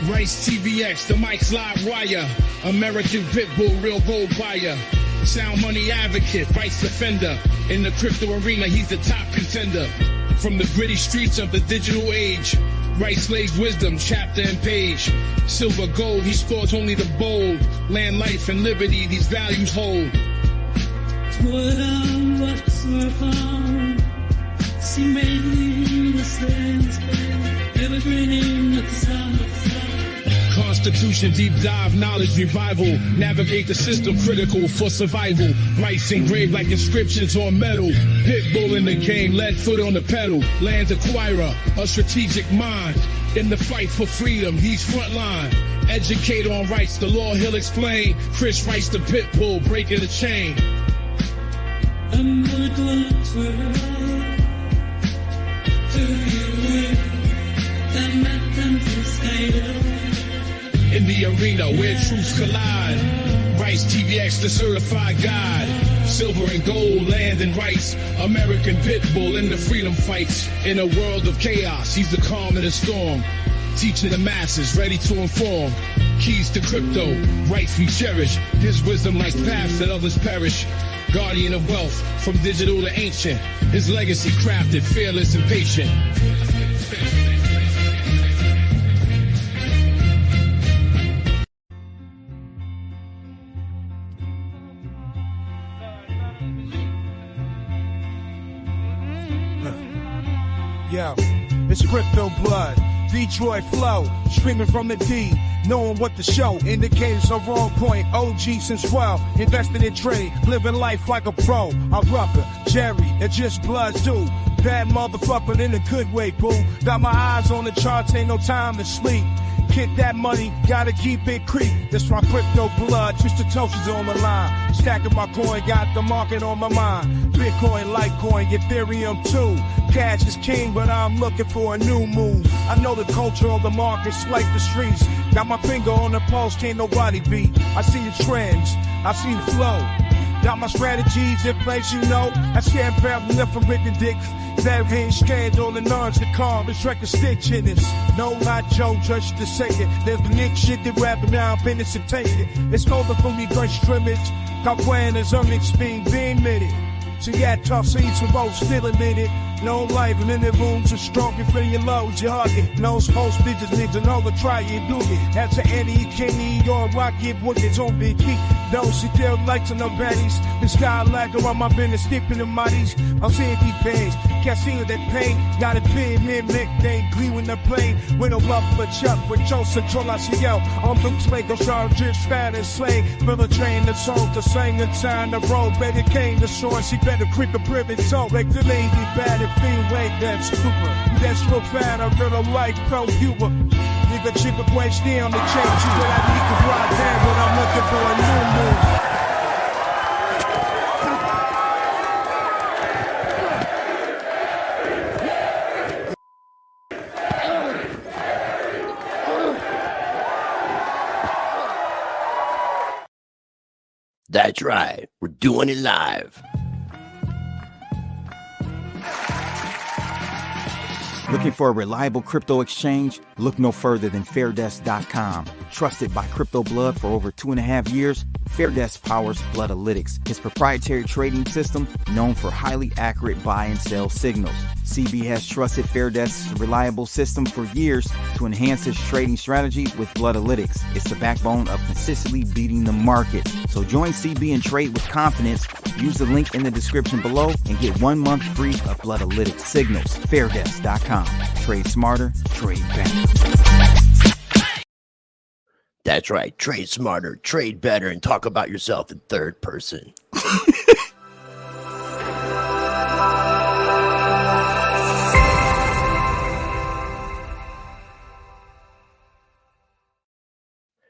Rice TVX, the mic's live wire. American Pitbull, real gold buyer. Sound money advocate, rights defender. In the crypto arena, he's the top contender. From the gritty streets of the digital age, Rice lays wisdom, chapter and page. Silver, gold, he sports only the bold. Land, life, and liberty, these values hold. Constitution, deep dive, knowledge revival. Navigate the system, critical for survival. Rice engraved like inscriptions on metal. Pitbull in the game, lead foot on the pedal. Land acquirer, a strategic mind. In the fight for freedom, he's frontline. Educator on rights, the law he'll explain. Chris Rice the Pitbull, breaking the chain. In the arena where truths collide, Rice TVX, the certified guide. Silver and gold, land and rights. American Pitbull in the freedom fights. In a world of chaos, he's the calm in the storm. Teaching the masses, ready to inform. Keys to crypto, rights we cherish. His wisdom like paths that others perish. Guardian of wealth, from digital to ancient. His legacy crafted, fearless and patient. Yo, it's crypto blood, Detroit flow, streaming from the D, knowing what to show. Indicators are on point, OG since 12, invested in trade, living life like a pro. I'm Rucker, Jerry, and just blood too. Bad motherfucker in a good way, boo. Got my eyes on the charts, ain't no time to sleep. Get that money, gotta keep it creep. This my crypto blood, Twisted Toasters on the line. Stacking my coin, got the market on my mind. Bitcoin, Litecoin, Ethereum too. Cash is king, but I'm looking for a new move. I know the culture of the markets like the streets. Got my finger on the pulse, can't nobody beat. I see the trends, I see the flow. Got my strategies in place, you know. I scan parallel left from Rick and Dicks. That ain't scared on the nuns to calm. This record stitch in this. No, not Joe, just to say it. There's the Nick shit that rapping now, business and take it. It's over for me, great scrimmage. Cauquan is unmixed being minute. So yeah, tough seeds for both, still admitted. No life, limited rooms are strong, you feel your loads, you hug it. No host bitches, niggas, know the try it, do it. That's an Eddie, Kenny, or Rocket, what it's on big key. Those see their lights on the baddies. The sky like around my business, skipping the mighties. I'm seeing deep veins, can't see that pain. Got a big mimic, they agree when they're playing. With a love for Chuck, with Joe Central, I see yo. I'm the slave, I'm sorry, just fat and slave. Fill the train, the song to sing the time, the road, better came the shore, she better creep the privet, so like the lady bad and fiend, wait, that's super. That's real fan, I'm gonna like pro Cuba. Nigga, chick a question on the chain, she what I need to ride down, but I'm looking for a new move. That's right, we're doing it live. Looking for a reliable crypto exchange? Look no further than Fairdesk.com. Trusted by Crypto Blood for over 2.5 years, Fairdesk powers Bloodalytics, its proprietary trading system known for highly accurate buy and sell signals. CB has trusted Fairdesk's reliable system for years to enhance its trading strategy with Bloodalytics. It's the backbone of consistently beating the market. So join CB and trade with confidence. Use the link in the description below and get 1 month free of Bloodalytics signals. Fairdesk.com. Trade smarter, trade better. That's right. Trade smarter, trade better, and talk about yourself in third person.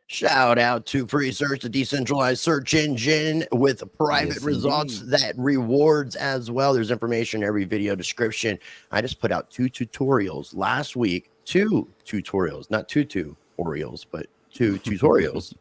Shout out to Presearch, the decentralized search engine with private results that rewards as well. There's information in every video description. I just put out 2 tutorials last week. 2 tutorials, not two Oreos, but 2 tutorials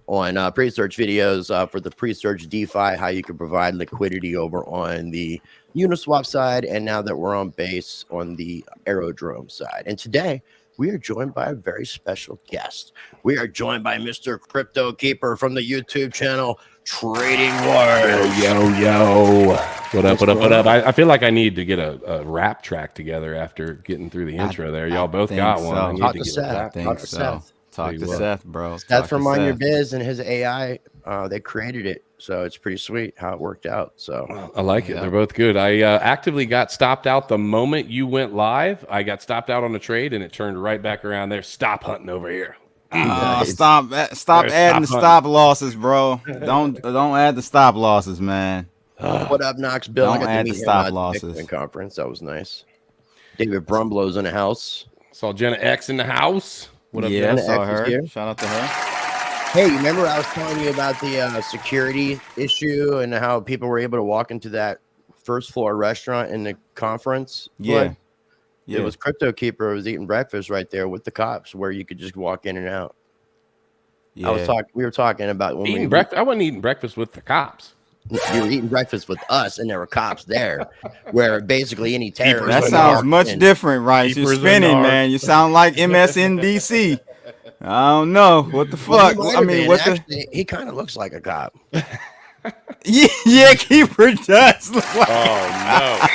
on Presearch videos for the Presearch DeFi, how you can provide liquidity over on the Uniswap side, and now that we're on base on the Aerodrome side. And today, we are joined by a very special guest. We are joined by Mr. CryptoKeeper from the YouTube channel Trading Wars. Yo. What up? I feel like I need to get a rap track together after getting through the intro there. Y'all both got one. I need Talk to to get Seth. a rap. Think so. Talk to Seth, bro. Seth from On Your Biz and his AI, they created it. So it's pretty sweet how it worked out. So I like it. They're both good. I actively got stopped out the moment you went live. I got stopped out on a trade and it turned right back around there. Stop hunting over here. Stop adding the stop losses, bro. Don't add the stop losses, man. What up, Knox Bill? Don't add the stop losses. Bitcoin conference. That was nice. David Brumblow's in the house. Saw Jenna X in the house. What up, Yeah, I Jenna? saw her. Shout out to her. Hey, remember I was telling you about the security issue and how people were able to walk into that first floor restaurant in the conference? Yeah. It was CryptoKeeper was eating breakfast right there with the cops where you could just walk in and out. Yeah. We were talking about when Eating breakfast. I wasn't eating breakfast with the cops. You were eating breakfast with us and there were cops there where basically any terrorist. That sounds much different, right? You're spinning, man. You sound like MSNBC. I don't know what the fuck. I mean, he kind of looks like a cop. Yeah, Keeper does look like. Oh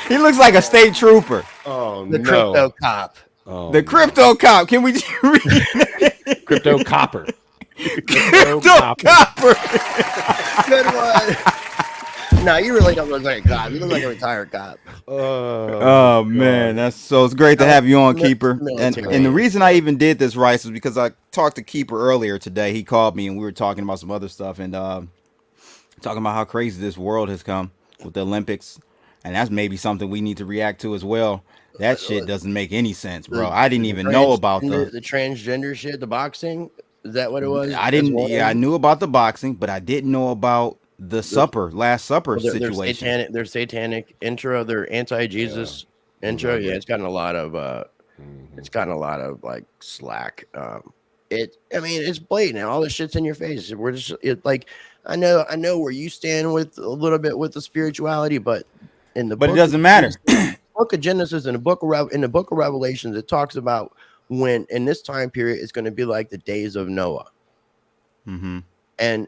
He looks like a state trooper. no! The crypto cop. The crypto cop. Can we read Crypto copper? crypto copper? Good one. No, you really don't look like a cop. You look like a retired cop. Oh man, it's great to have you on, Keeper. And the reason I even did this, Rice, is because I talked to Keeper earlier today. He called me and we were talking about some other stuff and talking about how crazy this world has come with the Olympics, and that's maybe something we need to react to as well. That shit doesn't make any sense, bro. I didn't even know about the transgender shit, the boxing. Is that what it was? I didn't. Yeah, I knew about the boxing, but I didn't know about the Last Supper situation. Their satanic intro, their anti-Jesus intro. Yeah, it's gotten a lot of like slack. It's blatant. All this shit's in your face. We're just I know where you stand with a little bit with the spirituality, but it doesn't matter. Book of Genesis and in the book of Revelations, it talks about when in this time period it's going to be like the days of Noah. Mm-hmm. And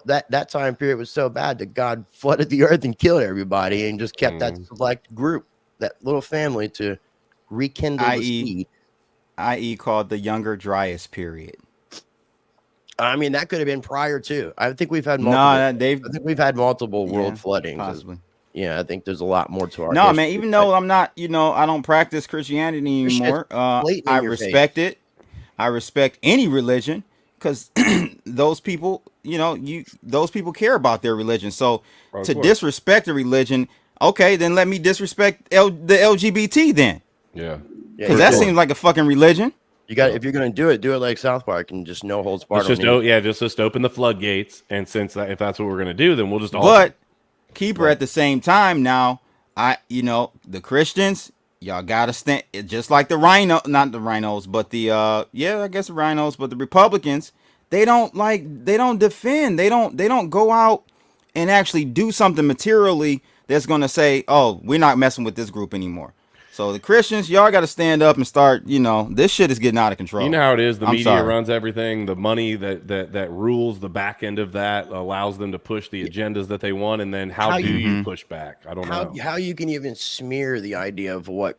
that time period was so bad that God flooded the earth and killed everybody and just kept that select group, that little family, to rekindle the seed. I.e. called the Younger Dryas period. I mean, that could have been prior too. I think we've had multiple world floodings. Possibly. Yeah, I think there's a lot more to our history. Man, even though I'm not, I don't practice Christianity anymore. I respect it. I respect any religion because those people, those people care about their religion. So to disrespect a religion, okay, then let me disrespect the LGBT then. Yeah. Because that seems like a fucking religion. If you're gonna do it like South Park and just no holds barred. Just open the floodgates, and if that's what we're gonna do, then we'll just all. But Keeper at the same time now, the Christians, y'all gotta stand just like the not the rhinos, but the I guess the rhinos, but the Republicans, they don't defend, they don't go out and actually do something materially that's gonna say, oh, we're not messing with this group anymore. So the Christians, y'all got to stand up and start, this shit is getting out of control. You know how it is. The media runs everything. The money that rules the back end of that allows them to push the agendas that they want. And then how do you push back? I don't know. How you can even smear the idea of what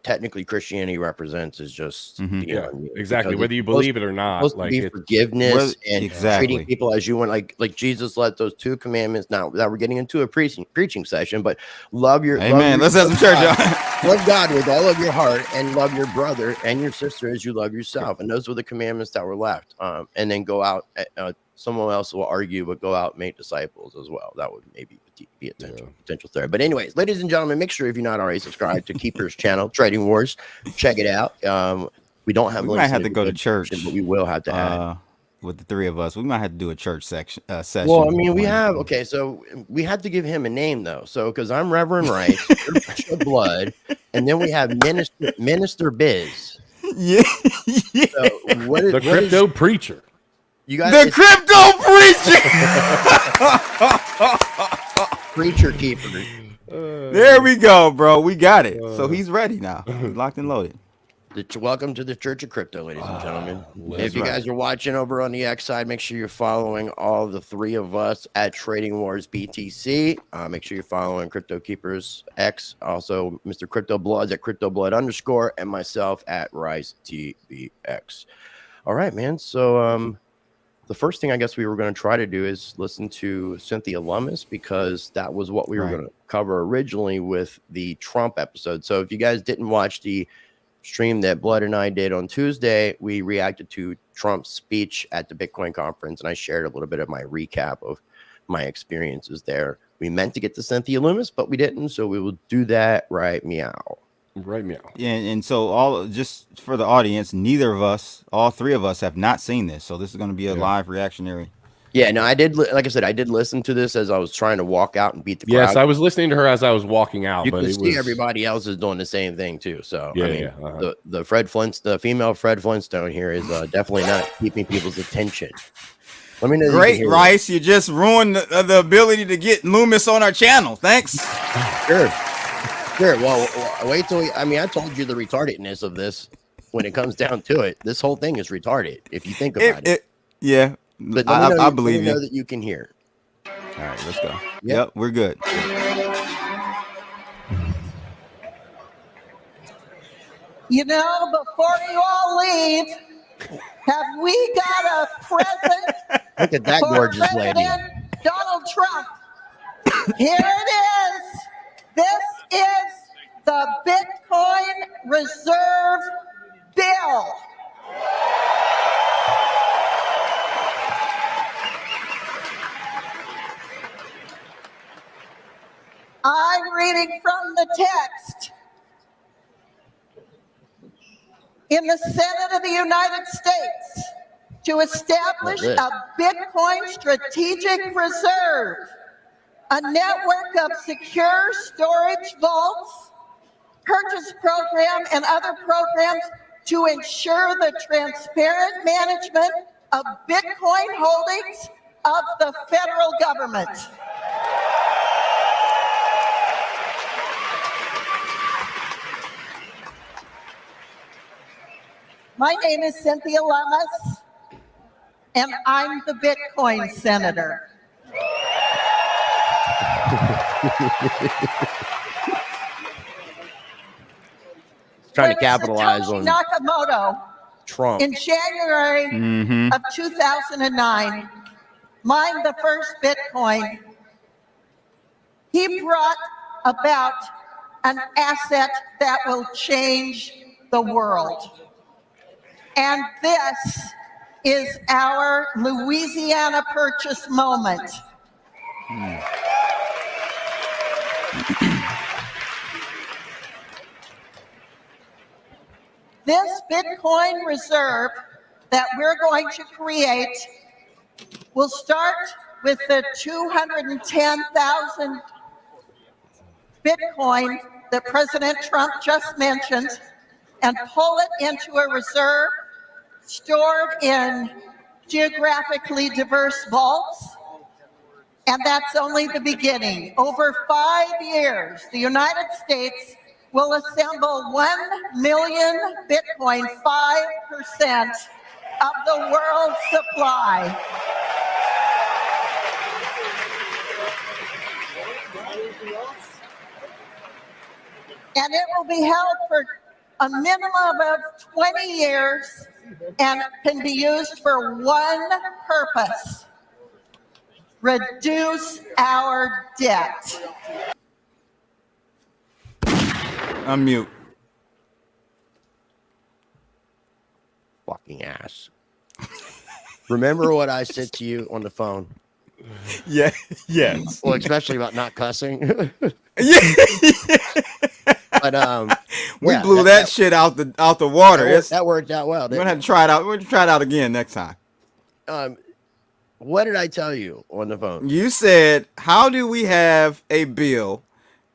technically Christianity represents is just beyond me. Exactly. Whether you believe it or not. It's supposed to be forgiveness and treating people as you want. Like Jesus let those 2 commandments. Now that we're getting into a preaching session, but love your. Amen. Let's have some church, y'all. Love God with all of your heart and love your brother and your sister as you love yourself. And those were the commandments that were left. And then go out. Someone else will argue, but go out and make disciples as well. That would maybe be a potential third. But anyways, ladies and gentlemen, make sure if you're not already subscribed to Keeper's channel, Trading Wars, check it out. We don't have. We might have to go to church, but we will have to add. With the 3 of us, we might have to do a church session. Well, I mean, so we had to give him a name though. So because I'm Reverend Rice, Blood, and then we have Minister Biz. Yeah. So the crypto preacher. You guys, the crypto preacher. Preacher keeper. There we go, bro. We got it. So he's ready now. He's locked and loaded. Welcome to the Church of Crypto, ladies and gentlemen. If you guys are watching over on the X side, make sure you're following all the three of us at Trading Wars BTC. Make sure you're following CryptoKeeper's X, also Mr. Crypto Bloods at CryptoBlood_, and myself at RiseTVX. All right, man. So the first thing I guess we were going to try to do is listen to Cynthia Lummis, because that was what we were going to cover originally with the Trump episode. So if you guys didn't watch the stream that Blood and I did on Tuesday, we reacted to Trump's speech at the Bitcoin conference, and I shared a little bit of my recap of my experiences there. We meant to get to Cynthia Lummis, but we didn't, so we will do that right meow. Right meow. Yeah, and so just for the audience, neither of us, all three of us, have not seen this, so this is going to be a live reactionary. Yeah, no, I did. Like I said, I did listen to this as I was trying to walk out and beat the crowd. Yes, I was listening to her as I was walking out. You can see everybody else is doing the same thing too. So yeah, I mean, the Fred Flintstone, the female Fred Flintstone here is definitely not keeping people's attention. Let me know. Great, Rice. You just ruined the ability to get Lummis on our channel. Thanks. Sure. Well, wait till I told you the retardedness of this. When it comes down to it, this whole thing is retarded. If you think about it. Yeah. But I believe you. Know that you can hear. All right, let's go. Yep, we're good. You know, before you all leave, have we got a present Look at that for gorgeous President lady. Donald Trump? Here it is. This is the Bitcoin Reserve Bill. I'm reading from the text. In the Senate of the United States, to establish a Bitcoin strategic reserve, a network of secure storage vaults, purchase program, and other programs to ensure the transparent management of Bitcoin holdings of the federal government. My name is Cynthia Lummis, and I'm the Bitcoin senator. Trying to capitalize on Nakamoto Trump. In January of 2009, mined the first Bitcoin. He brought about an asset that will change the world. And this is our Louisiana Purchase moment. This Bitcoin reserve that we're going to create will start with the 210,000 Bitcoin that President Trump just mentioned and pull it into a reserve stored in geographically diverse vaults. And that's only the beginning. Over 5 years, the United States will assemble 1 million Bitcoin, 5% of the world's supply. And it will be held for a minimum of 20 years and can be used for one purpose: reduce our debt. Unmute. Fucking ass. Remember what I said to you on the phone? Yeah. Yes. Well, especially about not cussing. Yeah. But we blew that shit out the water. That worked out well. We're gonna have to try it out. We're gonna try it out again next time. What did I tell you on the phone? You said, how do we have a bill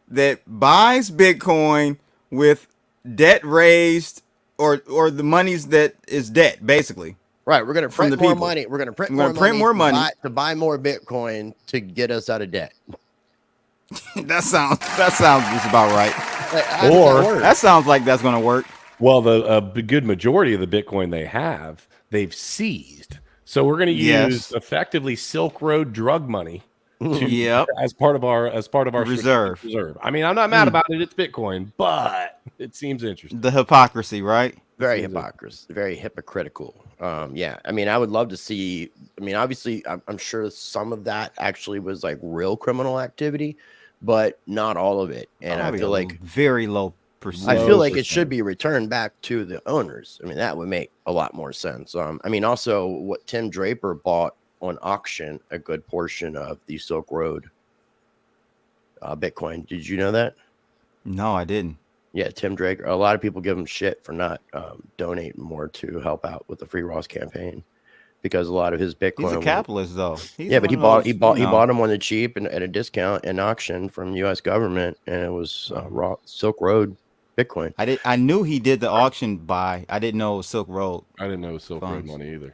that buys Bitcoin with debt raised or the monies that is debt, basically? Right, we're going to print more money. We're going to print more money to buy more Bitcoin to get us out of debt. that sounds just about right. Or that sounds like that's going to work. Well, the good majority of the Bitcoin they have, they've seized. So we're going to use effectively Silk Road drug money as part of our reserve. I mean, I'm not mad about it. It's Bitcoin, but it seems interesting. The hypocrisy, right? Very hypocritical. Yeah, I mean, I would love to see. I mean, obviously, I'm sure some of that actually was like real criminal activity, but not all of it. And I feel like very low percent. I feel like it should be returned back to the owners. I mean, that would make a lot more sense. I mean, also what Tim Draper bought on auction, a good portion of the Silk Road Bitcoin. Did you know that? No, I didn't. Yeah, Tim Draper. A lot of people give him shit for not donating more to help out with the Free Ross campaign, because a lot of his Bitcoin. He's a capitalist, though. But he bought them on the cheap and at a discount in auction from the U.S. government, and it was Silk Road Bitcoin. I knew he did the auction buy. I didn't know it was Silk Road. I didn't know it was Silk Road money either.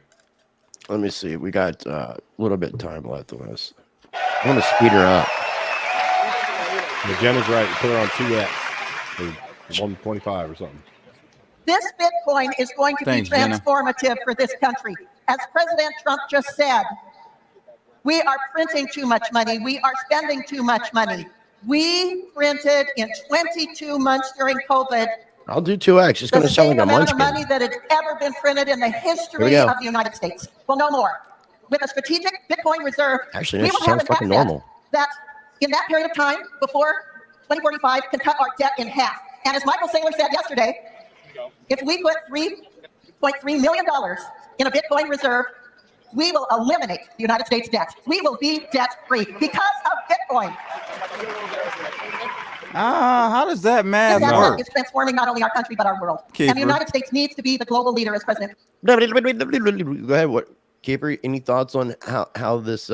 Let me see. We got a little bit of time left on this. I want to speed her up. Jenna's right. Put her on 2x. 125 or something. This Bitcoin is going to be transformative for this country. As President Trump just said, we are printing too much money. We are spending too much money. We printed in 22 months during COVID. I'll do 2x. It's going to sound like a munchkin. The amount of money that has ever been printed in the history of the United States. Well, no more. With a strategic Bitcoin reserve, actually, that sounds fucking normal. That in that period of time before 2045 can cut our debt in half. And as Michael Saylor said yesterday, if we put $3.3 million in a Bitcoin reserve, we will eliminate the United States debt. We will be debt-free because of Bitcoin. How does that math work? It's transforming not only our country, but our world. And the United States needs to be the global leader as president. Go ahead, Keeper, any thoughts on how this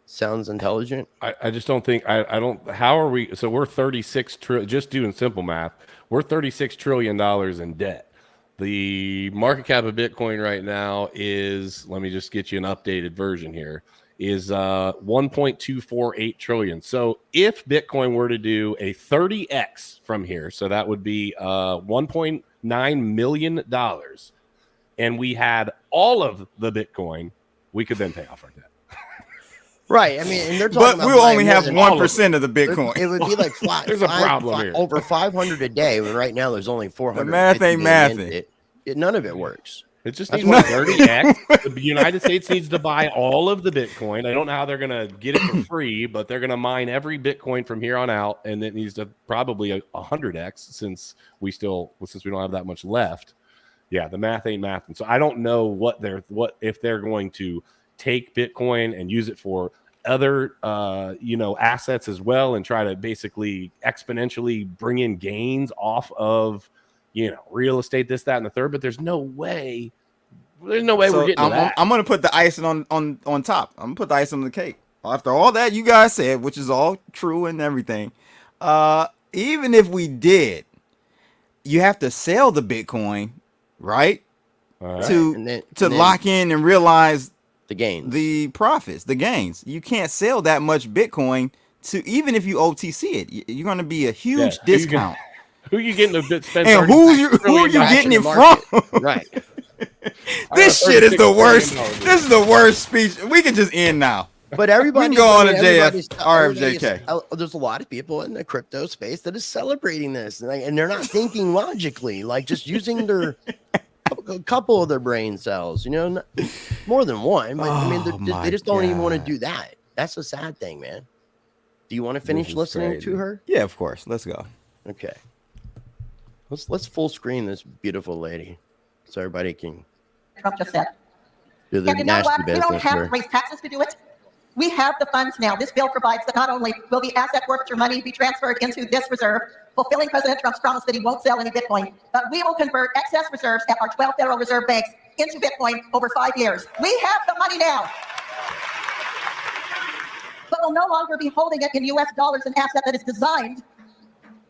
sounds intelligent? I just don't think I don't. How are we? So we're 36 trillion. Just doing simple math, we're $36 trillion in debt. The market cap of Bitcoin right now is, let me just get you an updated version here, is 1.248 trillion. So if Bitcoin were to do a 30x from here, so that would be $1.9 million, and we had all of the Bitcoin, we could then pay off our debt. Right. I mean, and they're talking but we'll only have 1% of the Bitcoin. It would be like there's a problem here. Over 500 a day. When right now there's only 400. The math ain't mathing. None of it works. It just needs 30x. The United States needs to buy all of the Bitcoin. I don't know how they're going to get it for free, but they're going to mine every Bitcoin from here on out, and it needs to probably 100x since we don't have that much left. Yeah, the math ain't mathing. So I don't know if they're going to take Bitcoin and use it for other assets as well, and try to basically exponentially bring in gains off of real estate, this, that, and the third. But there's no way we're getting to that. I'm gonna put the icing on top. I'm gonna put the icing on the cake. After all that you guys said, which is all true and everything, even if we did, you have to sell the Bitcoin, right? To lock in and realize the gains, the profits, the gains. You can't sell that much Bitcoin to, even if you OTC it, you're going to be a huge discount. Who are you getting to spend? And who are you getting it from? Right. This shit is the worst. This is the worst speech. We can just end now. But everybody we can go on to RFJK. There's a lot of people in the crypto space that is celebrating this, and they're not thinking logically, like just using a couple of their brain cells, more than one. But I mean, they just don't even want to do that. That's a sad thing, man. Do you want to finish listening to her? Yeah, of course. Let's go. Okay. Let's full screen this beautiful lady, so everybody can. Trump just said. Do the nasty business. We don't have to raise taxes to do it. We have the funds now. This bill provides that not only will the asset forfeiture money be transferred into this reserve, fulfilling President Trump's promise that he won't sell any Bitcoin, but we will convert excess reserves at our 12 Federal Reserve banks into Bitcoin over 5 years. We have the money now. But we'll no longer be holding it in U.S. dollars, an asset that is designed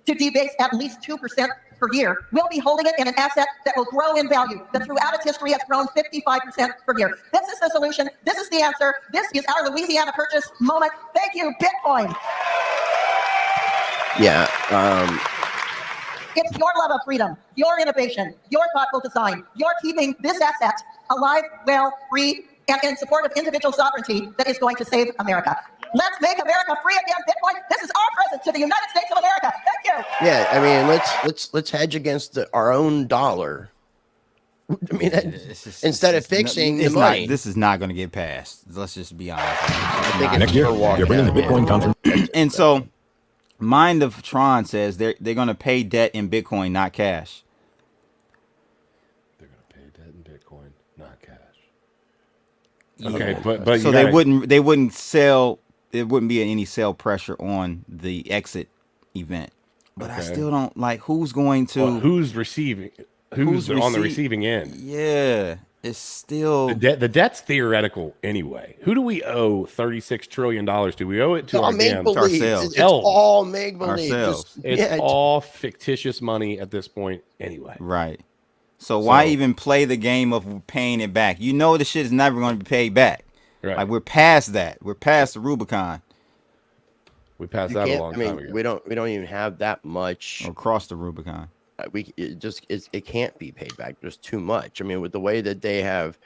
to debase at least 2% per year. We'll be holding it in an asset that will grow in value, that throughout its history has grown 55% per year. This is the solution. This is the answer. This is our Louisiana Purchase moment. Thank you, Bitcoin. Yeah. It's your love of freedom, your innovation, your thoughtful design, your keeping this asset alive, well, free, and in support of individual sovereignty that is going to save America. Let's make America free again, Bitcoin. This is our present to the United States of America. Thank you. Yeah, I mean, let's hedge against our own dollar. I mean, instead of fixing the money. This is not going to get passed. Let's just be honest. Next year, you're bringing the Bitcoin conference. And so, Mind of Tron says they're going to pay debt in Bitcoin, not cash. They're going to pay debt in Bitcoin, not cash. Okay, but so they wouldn't sell. There wouldn't be any sell pressure on the exit event. But I still don't like who's going to. Well, who's receiving? Who's on the receiving end? Yeah, it's still the debt's theoretical anyway. Who do we owe $36 trillion to? We owe it to ourselves. It's all make believe. It's all fictitious money at this point anyway. Right. So why even play the game of paying it back? You know the shit is never going to be paid back. Right. Like we're past that. We're past the Rubicon. We passed that a long time ago. We don't even have that much across the Rubicon. It can't be paid back. There's too much. I mean, with the way that they have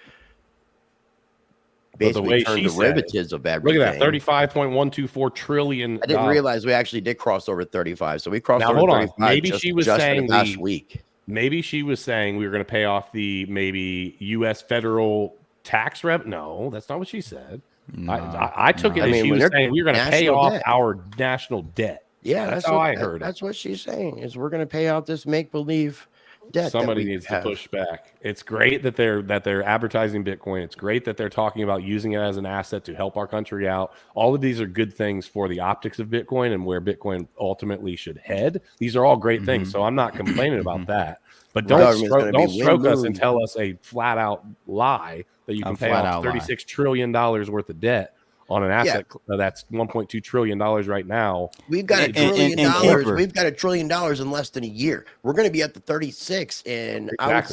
basically turned derivatives of everything. Look at that, 35.124 trillion. I didn't realize we actually did cross over 35. So we crossed over 35. Maybe she was saying last week. Maybe she was saying we were going to pay off the maybe U.S. federal tax No, that's not what she said. No, I took it as she was saying we were going to pay off our national debt. Yeah, that's how I heard it. That's what she's saying, is we're going to pay out this make-believe debt. Somebody needs to push back. It's great that they're advertising Bitcoin. It's great that they're talking about using it as an asset to help our country out. All of these are good things for the optics of Bitcoin and where Bitcoin ultimately should head. These are all great things, so I'm not complaining about that. But don't stroke us and tell us a flat-out lie that you can pay off $36 trillion worth of debt on an asset that's $1.2 trillion right now. We've got $1 trillion. We've got $1 trillion in less than a year. We're going to be at the 36 and I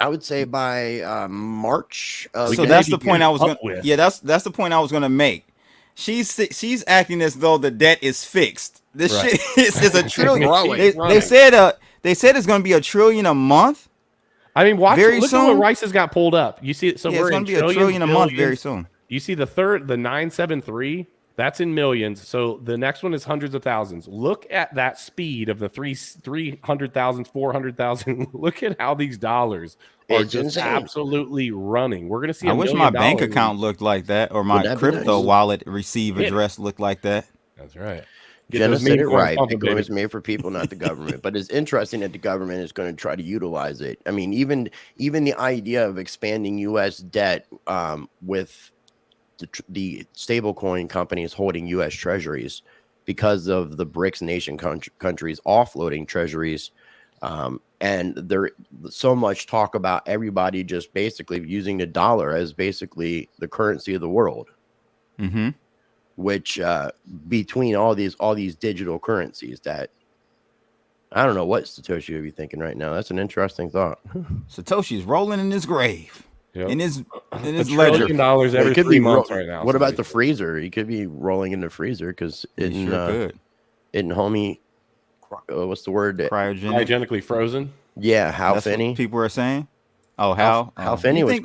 would say by March. So that's the point I was going to. Yeah, that's the point I was going to make. She's acting as though the debt is fixed. This shit is $1 trillion. They said it's going to be $1 trillion a month. I mean, look at what Rice has got pulled up. You see, so we're going to be $1 trillion a month very soon. You see the 973, that's in millions. So the next one is hundreds of thousands. Look at that speed of the 300,000, 400,000. Look at how these dollars are just absolutely running. We're going to see. I wish my bank account looked like that, or my crypto wallet receive address looked like that. That's right. Jenna said it right. Bitcoin is made for people, not the government. But it's interesting that the government is going to try to utilize it. I mean, even the idea of expanding U.S. debt with the stablecoin companies holding U.S. treasuries because of the BRICS nation countries offloading treasuries. And there's so much talk about everybody just basically using the dollar as basically the currency of the world. Mm-hmm. Which between all these digital currencies that I don't know what Satoshi would be thinking right now. That's an interesting thought. Satoshi's rolling in his grave. Yep. In his ledger. $1 trillion every 3 months right now. What about the freezer? He could be rolling in the freezer because in homie, what's the word? Cryogenically frozen. Yeah, Hal That's Finney. What people are saying. Oh, Hal Finney was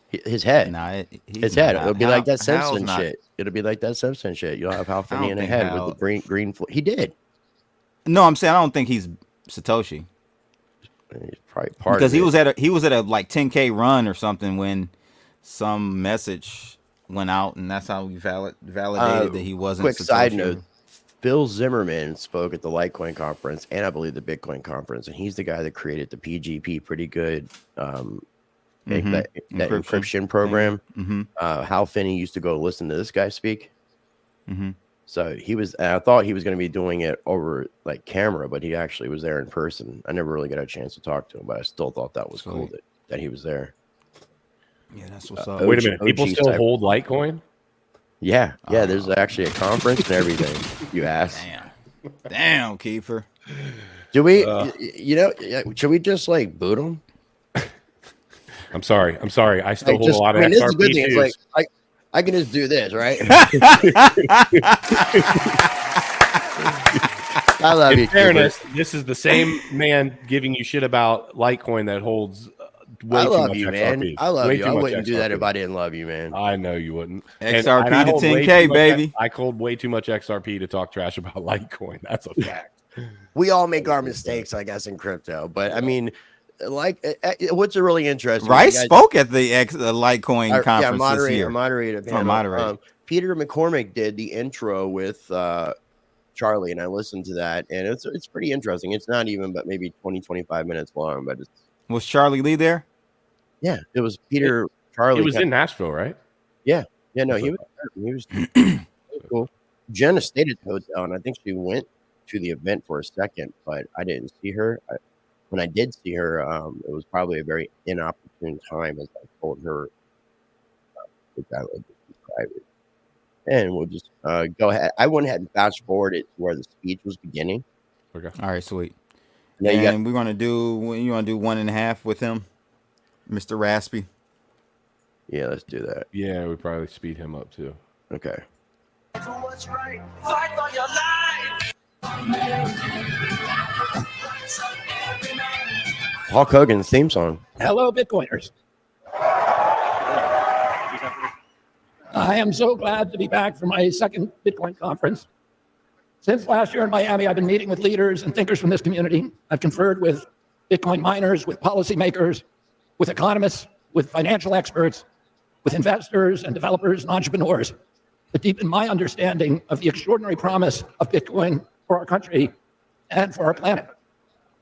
his head. Nah, his head. It'll be like that Simpson shit. It'll be like that Simpson shit. You'll have Hal Finney in a head with the green. He did. No, I'm saying I don't think he's Satoshi. He's probably part because of it. he was at a like 10K run or something when some message went out, and that's how we validated that he wasn't. Quick Satoshi. Side note: Phil Zimmerman spoke at the Litecoin conference and I believe the Bitcoin conference, and he's the guy that created the PGP, pretty good that encryption program. Mm-hmm. Hal Finney used to go listen to this guy speak. Mm-hmm. So I thought he was going to be doing it over like camera, but he actually was there in person. I never really got a chance to talk to him, but I still thought that was cool that he was there. Yeah, that's what's up. Wait a minute, people still hold Litecoin? Yeah, there's actually a conference and everything. You ask. Damn, Keeper. Do we? Should we just like boot him? I'm sorry. I still hold a lot of XRP. This is a good thing. It's like I can just do this, right? I love you. In fairness, this is the same man giving you shit about Litecoin that holds way I too love much you, XRP. man. I love Way you. too I much wouldn't do that XRP. if I didn't love you, man. I know you wouldn't. XRP I to hold way 10K, too much- baby. I hold way too much XRP to talk trash about Litecoin. That's a fact. We all make our mistakes, I guess, in crypto. But I mean, like, what's really interesting? Rice spoke at the Litecoin conference this year. Moderator panel. Peter McCormick did the intro with Charlie, and I listened to that, and it's pretty interesting. It's not even but maybe 20-25 minutes long, but was Charlie Lee there? Yeah, it was Peter. Charlie. He was in Nashville, right? Yeah, no, he was cool. Jenna stayed at the hotel, and I think she went to the event for a second, but I didn't see her. When I did see her, it was probably a very inopportune time, as I told her that I would describe it. And we'll just go ahead. I went ahead and fast forward it to where the speech was beginning. Okay. All right, sweet. Now and we're gonna do. You want to do 1.5 with him, Mr. Raspy? Yeah, let's do that. Yeah, we probably speed him up too. Okay. What's right? Fight for your life. Hulk Hogan's theme song. Hello, Bitcoiners. I am so glad to be back for my second Bitcoin conference. Since last year in Miami, I've been meeting with leaders and thinkers from this community. I've conferred with Bitcoin miners, with policymakers, with economists, with financial experts, with investors and developers and entrepreneurs to deepen my understanding of the extraordinary promise of Bitcoin for our country and for our planet.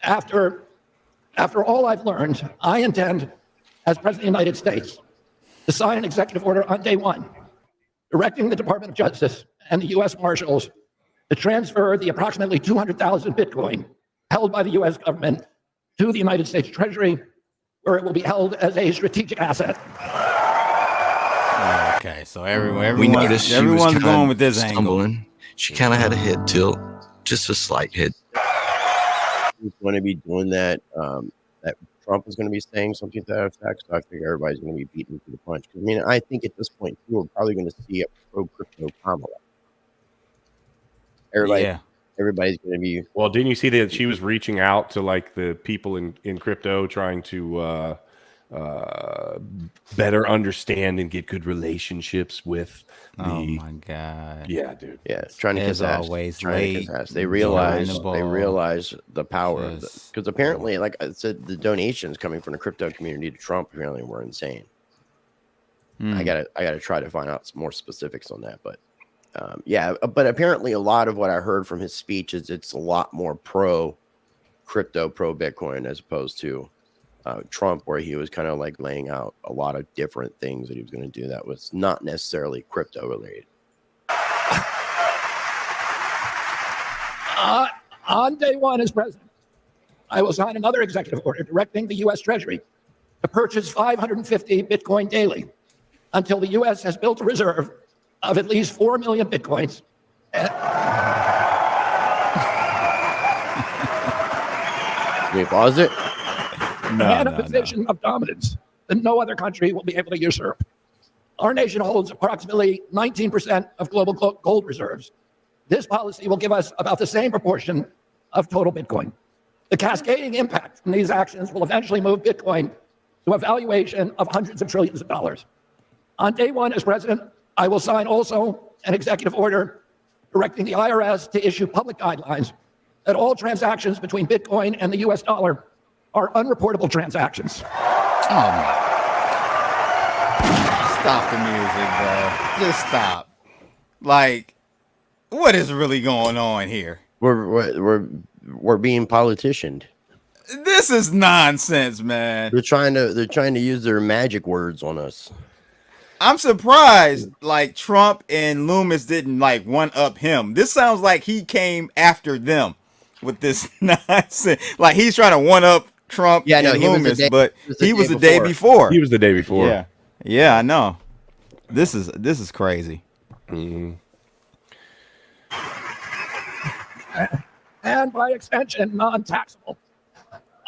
After all I've learned, I intend, as President of the United States, to sign an executive order on day one, directing the Department of Justice and the U.S. Marshals to transfer the approximately 200,000 Bitcoin held by the U.S. government to the United States Treasury, where it will be held as a strategic asset. Okay, so everyone's going with this stumbling. angle. She kind of had a head tilt, just a slight head. He's going to be doing that. That Trump is going to be saying something to that effect. So I think everybody's going to be beaten to the punch. I mean, I think at this point, we're probably going to see a pro-crypto Kamala. Everybody's going to be. Well, didn't you see that she was reaching out to like the people in crypto, trying to better understand and get good relationships with the. Oh my god! Yeah, dude. Yeah, trying to kiss ass. Always trying to kiss ass. They realize the power of it, because apparently, like I said, the donations coming from the crypto community to Trump apparently were insane. I gotta try to find out some more specifics on that, but but apparently a lot of what I heard from his speech is it's a lot more pro crypto, pro Bitcoin, as opposed to Trump, where he was kind of like laying out a lot of different things that he was going to do that was not necessarily crypto related. On day one as president, I will sign another executive order directing the U.S. Treasury to purchase 550 Bitcoin daily until the U.S. has built a reserve of at least 4 million Bitcoins. Can you pause it? And a position of dominance that no other country will be able to usurp. Our nation holds approximately 19% of global gold reserves. This policy will give us about the same proportion of total Bitcoin. The cascading impact from these actions will eventually move Bitcoin to a valuation of hundreds of trillions of dollars. On day one as president, I will sign also an executive order directing the IRS to issue public guidelines that all transactions between Bitcoin and the US dollar are unreportable transactions. Oh my. Stop the music, bro. Just stop. Like, what is really going on here? We're being politicianed. This is nonsense, man. They're trying to use their magic words on us. I'm surprised like Trump and Lummis didn't like one up him. This sounds like he came after them with this nonsense. Like he's trying to one up Trump and Lummis, but he was the day before. He was the day before. Yeah, I know. This is crazy. Mm-hmm. And by extension, non-taxable.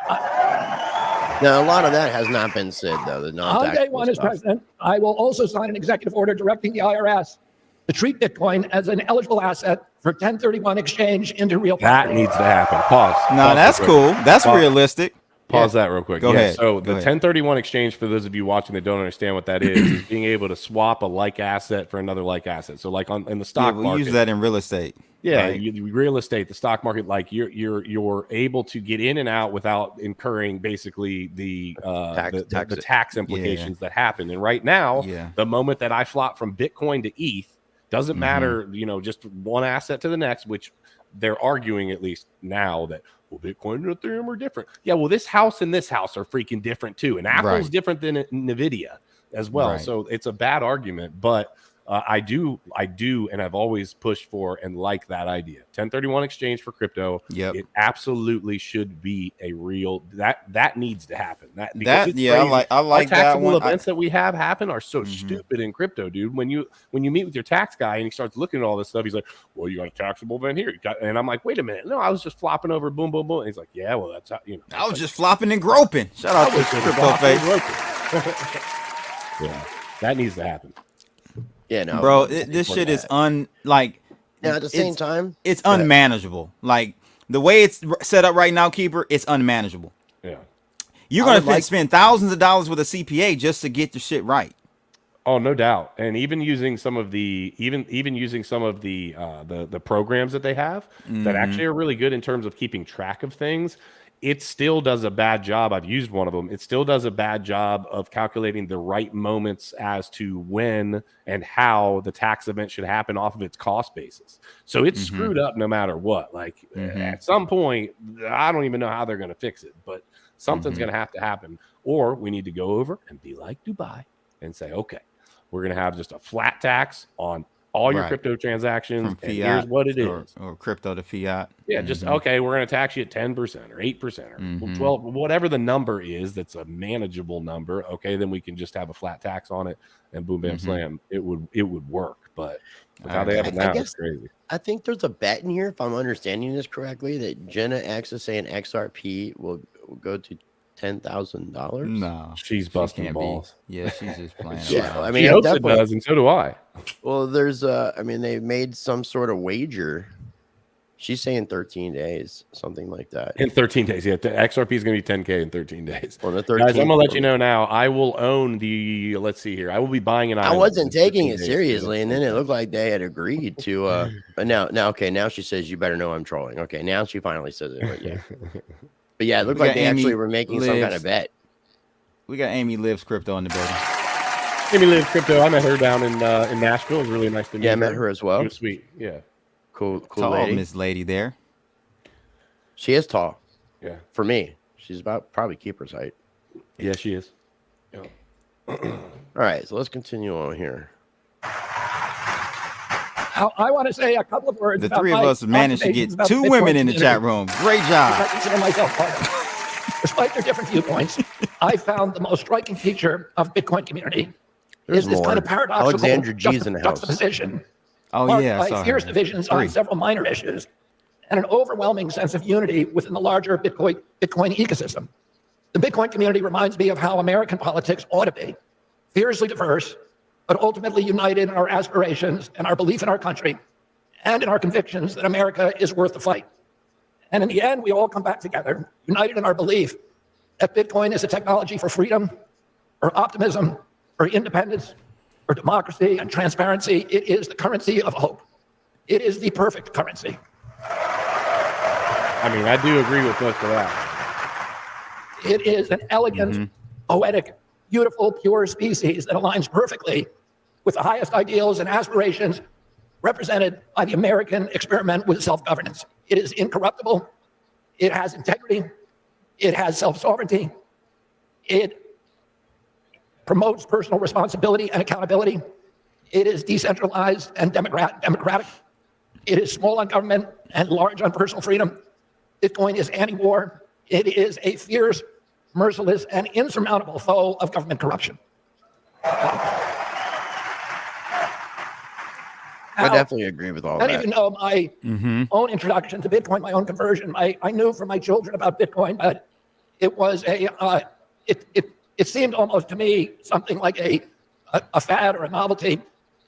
Now, a lot of that has not been said, though. The On day one as president, I will also sign an executive order directing the IRS to treat Bitcoin as an eligible asset for 1031 exchange into real That property. needs to happen. Pause. No, Pause that's real quick. cool. That's Pause. realistic. Pause that real quick. Go ahead. So Go the ahead. 1031 exchange, for those of you watching that don't understand what that is being able to swap a like asset for another like asset. So like in the stock we market, use that in real estate. yeah, right? real estate, the stock market, like you're able to get in and out without incurring basically the tax implications that happen. And right now, the moment that I flop from Bitcoin to ETH, doesn't matter, just one asset to the next, which they're arguing at least now that, well, Bitcoin and Ethereum are different. Yeah, well, this house and this house are freaking different too. And Apple's different than NVIDIA as well. Right. So it's a bad argument, but I do, and I've always pushed for and like that idea. 1031 exchange for crypto. Yep. It absolutely should be a real that needs to happen. I like Our taxable that one. events that we have happen are so stupid in crypto, dude. When you meet with your tax guy and he starts looking at all this stuff, he's like, well, you got a taxable event here. And I'm like, wait a minute. No, I was just flopping over boom, boom, boom. And he's like, yeah, well, that's how, I was just flopping and groping. Shout out to Crypto Face. Yeah, that needs to happen. Yeah, no, bro, this shit is at the same time, it's unmanageable. Like the way it's set up right now, Keeper, it's unmanageable. Yeah, you're gonna spend thousands of dollars with a CPA just to get the shit right. Oh, no doubt. And even using some of the using some of the programs that they have that actually are really good in terms of keeping track of things, it still does a bad job. I've used one of them. It still does a bad job of calculating the right moments as to when and how the tax event should happen off of its cost basis. So it's screwed up no matter what. Like at some point, I don't even know how they're going to fix it, but something's going to have to happen. Or we need to go over and be like Dubai and say, okay, we're going to have just a flat tax on all your crypto transactions, and here's what it is. Or crypto to fiat. Yeah, just, okay, we're going to tax you at 10% or 8% or 12, whatever the number is that's a manageable number. Okay, then we can just have a flat tax on it and boom, bam, slam. It would work. But how they have it now, it's crazy. I think there's a bet in here, if I'm understanding this correctly, that Jenna X is saying XRP will go to $10,000. No, she's busting balls. Yeah, she's just playing. I mean, she hopes it does, and so do I. Well, there's I mean, they made some sort of wager. She's saying 13 days, something like that. In 13 days, yeah. XRP is going to be 10K in 13 days. Well, the 13th, guys, I'm going to let you know now. I will own the. Let's see here. I will be buying an. I wasn't taking it seriously, and then it looked like they had agreed to. But now she says you better know I'm trolling. Okay, now she finally says it. But yeah. But yeah, it looked like they actually were making some kind of bet. We got Amy Lives Crypto in the building. Amy Lives Crypto. I met her down in Nashville. It was really nice to meet her. Yeah, I met her as well. She was sweet. Yeah. Cool tall lady. Miss Lady there. She is tall. Yeah. For me, she's about probably Keeper's height. Yeah, she is. Yeah. All right, so let's continue on here. I want to say a couple of words. The three of us managed to get two women in the chat room. Great job. I consider myself part of it. Despite their different viewpoints, I found the most striking feature of Bitcoin community is this kind of paradoxical Alexander G's in the house. juxtaposition. Oh yeah, by fierce divisions on several minor issues, and an overwhelming sense of unity within the larger Bitcoin ecosystem. The Bitcoin community reminds me of how American politics ought to be: fiercely diverse, but ultimately united in our aspirations and our belief in our country and in our convictions that America is worth the fight. And in the end, we all come back together, united in our belief that Bitcoin is a technology for freedom, or optimism, or independence, or democracy and transparency. It is the currency of hope. It is the perfect currency. I mean, I do agree with most of that. It is an elegant, poetic, beautiful, pure species that aligns perfectly with the highest ideals and aspirations represented by the American experiment with self-governance. It is incorruptible. It has integrity. It has self-sovereignty. It promotes personal responsibility and accountability. It is decentralized and democratic. It is small on government and large on personal freedom. Bitcoin is anti-war. It is a fierce, merciless, and insurmountable foe of government corruption. I definitely agree with all that. I don't even know my own introduction to Bitcoin, my own conversion. I knew from my children about Bitcoin, but it was it seemed almost to me something like a fad or a novelty.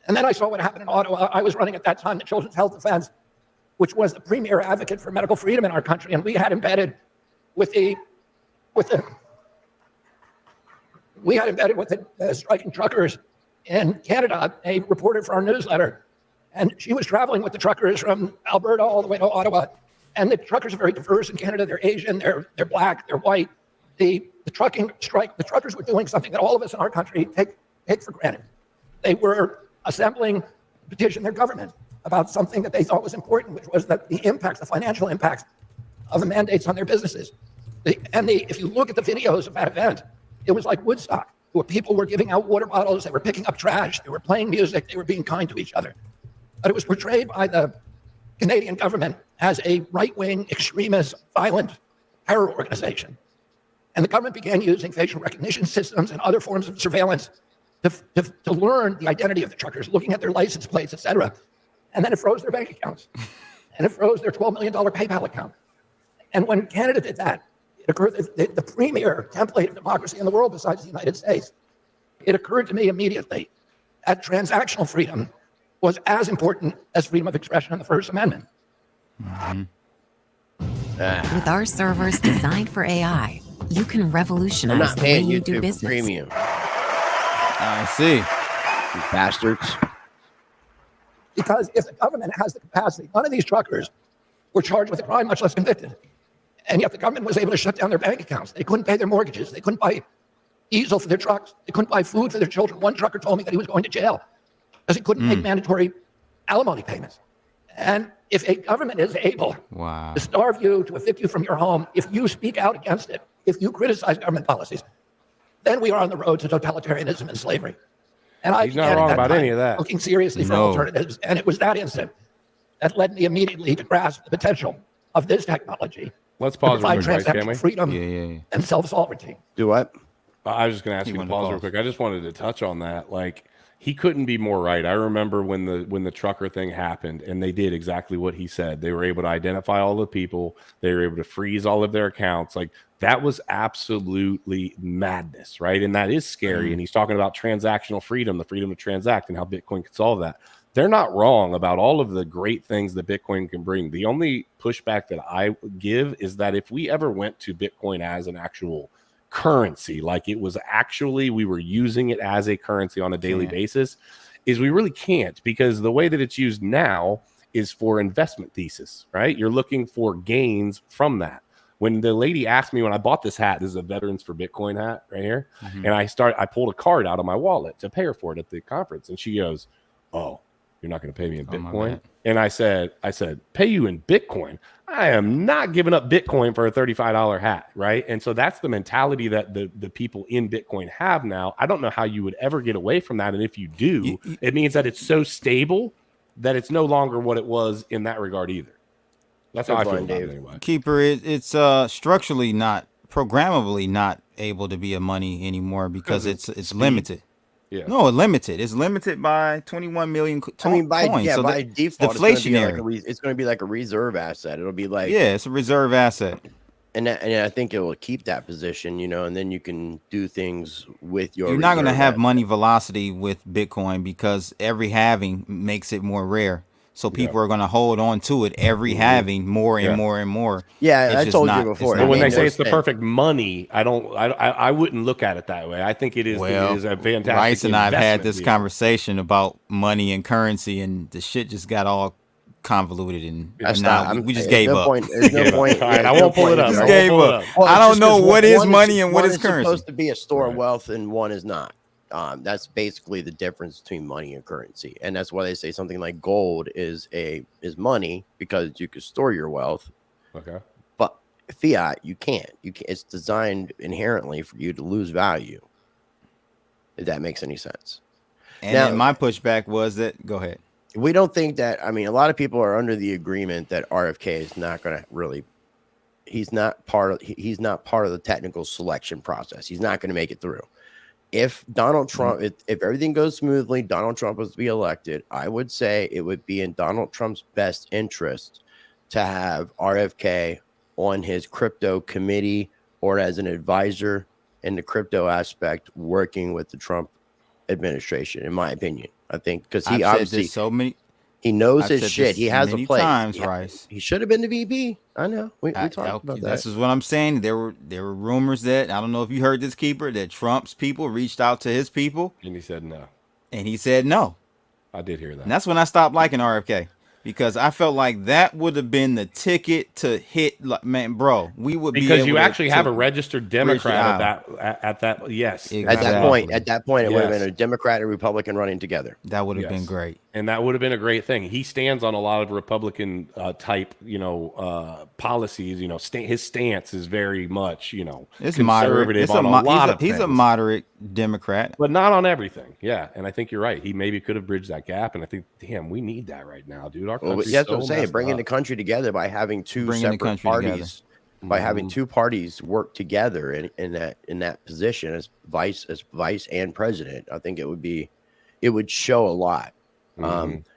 And then I saw what happened in Ottawa. I was running at that time the Children's Health Defense. which was the premier advocate for medical freedom in our country. And we had embedded with the striking truckers in Canada, a reporter for our newsletter. And she was traveling with the truckers from Alberta all the way to Ottawa. And the truckers are very diverse in Canada. They're Asian, they're black, they're white. The trucking strike, the truckers were doing something that all of us in our country take for granted. They were assembling to petition their government about something that they thought was important, which was that the impacts, the financial impacts of the mandates on their businesses. If you look at the videos of that event, it was like Woodstock, where people were giving out water bottles, they were picking up trash, they were playing music, they were being kind to each other. But it was portrayed by the Canadian government as a right-wing, extremist, violent terror organization. And the government began using facial recognition systems and other forms of surveillance to learn the identity of the truckers, looking at their license plates, et cetera. And then it froze their bank accounts. And it froze their $12 million PayPal account. And when Canada did that, it occurred that the premier template of democracy in the world besides the United States, it occurred to me immediately that transactional freedom was as important as freedom of expression in the First Amendment. Mm-hmm. With our servers designed for AI, you can revolutionize the way you do business. Premium. I see. You bastards. Because if the government has the capacity, none of these truckers were charged with a crime, much less convicted. And yet the government was able to shut down their bank accounts. They couldn't pay their mortgages. They couldn't buy diesel for their trucks. They couldn't buy food for their children. One trucker told me that he was going to jail because he couldn't make mandatory alimony payments. And if a government is able to starve you, to evict you from your home, if you speak out against it, if you criticize government policies, then we are on the road to totalitarianism and slavery. And He's not wrong about any of that. Looking seriously for alternatives. And it was that incident that led me immediately to grasp the potential of this technology. Let's pause real quick, transactional can we? freedom and self-sovereignty. Do what? I was just going to ask you to pause real quick. I just wanted to touch on that. Like, he couldn't be more right. I remember when the trucker thing happened, and they did exactly what he said. They were able to identify all the people. They were able to freeze all of their accounts. Like, that was absolutely madness, right? And that is scary. And he's talking about transactional freedom, the freedom to transact, and how Bitcoin could solve that. They're not wrong about all of the great things that Bitcoin can bring. The only pushback that I give is that if we ever went to Bitcoin as an actual currency, like it was actually, we were using it as a currency on a daily basis, is we really can't, because the way that it's used now is for investment thesis, right? You're looking for gains from that. When the lady asked me when I bought this hat, this is a Veterans for Bitcoin hat right here, and I pulled a card out of my wallet to pay her for it at the conference, and she goes, "Oh, you're not going to pay me in Bitcoin?" And I said, "Pay you in Bitcoin? I am not giving up Bitcoin for a $35 hat," right? And so that's the mentality that the people in Bitcoin have now. I don't know how you would ever get away from that. And if you do, it means that it's so stable that it's no longer what it was in that regard either. That's how I feel about it anyway. Keeper, it's structurally not, programmably not able to be a money anymore because it's limited. Yeah. No, limited. It's limited by 21 million coins. By default, deflationary. it's going to be like a reserve asset. It'll be like, it's a reserve asset. And I think it will keep that position, and then you can do things with your. You're not going to have money velocity with Bitcoin because every halving makes it more rare. So people are going to hold on to it every halving more and more and more. Yeah, I told you before. But when they say it's the perfect money, I wouldn't look at it that way. I think it is a fantastic. Rice and I've had this conversation about money and currency, and the shit just got all convoluted, and now we just gave up. There's no point. All right, I won't pull it up. Just gave up. I don't know what is money and what is currency. One is supposed to be a store of wealth, and one is not. That's basically the difference between money and currency, and that's why they say something like gold is money because you can store your wealth. Okay. But fiat, you can't. It's designed inherently for you to lose value. If that makes any sense. And now, my pushback was that. Go ahead. We don't think that. I mean, a lot of people are under the agreement that RFK is not going to really. He's not part of the technical selection process. He's not going to make it through. If Donald Trump, if everything goes smoothly, Donald Trump was to be elected, I would say it would be in Donald Trump's best interest to have RFK on his crypto committee or as an advisor in the crypto aspect, working with the Trump administration, in my opinion. I think because he obviously He knows I've his said shit. this He has a many place. times, Rice. He should have been the VP. I know. We talked about that. This is what I'm saying. There were rumors that, I don't know if you heard this, Keeper, that Trump's people reached out to his people. And he said no. And he said no. I did hear that. And that's when I stopped liking RFK. Because I felt like that would have been the ticket to hit, man, bro. We would be because you actually have a registered Democrat at that. Yes, exactly. At that point, it would have been a Democrat and Republican running together. That would have been great, and that would have been a great thing. He stands on a lot of Republican type, policies. His stance is very much, it's conservative on a lot of things. He's a moderate Democrat, but not on everything. Yeah, and I think you're right. He maybe could have bridged that gap, and I think, damn, we need that right now, dude. Well, that's what I'm saying. Bringing the country together by having two separate parties, by having two parties work together in that position as vice and president. I think it would show a lot.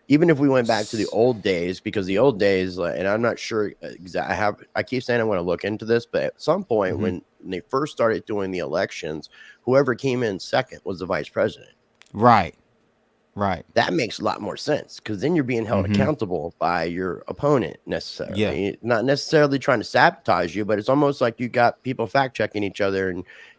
Even if we went back to the old days, because the old days, and I'm not sure exactly. I keep saying I want to look into this, but at some point when they first started doing the elections, whoever came in second was the vice president. Right. That makes a lot more sense, because then you're being held accountable by your opponent necessarily. Yeah. Not necessarily trying to sabotage you, but it's almost like you got people fact checking each other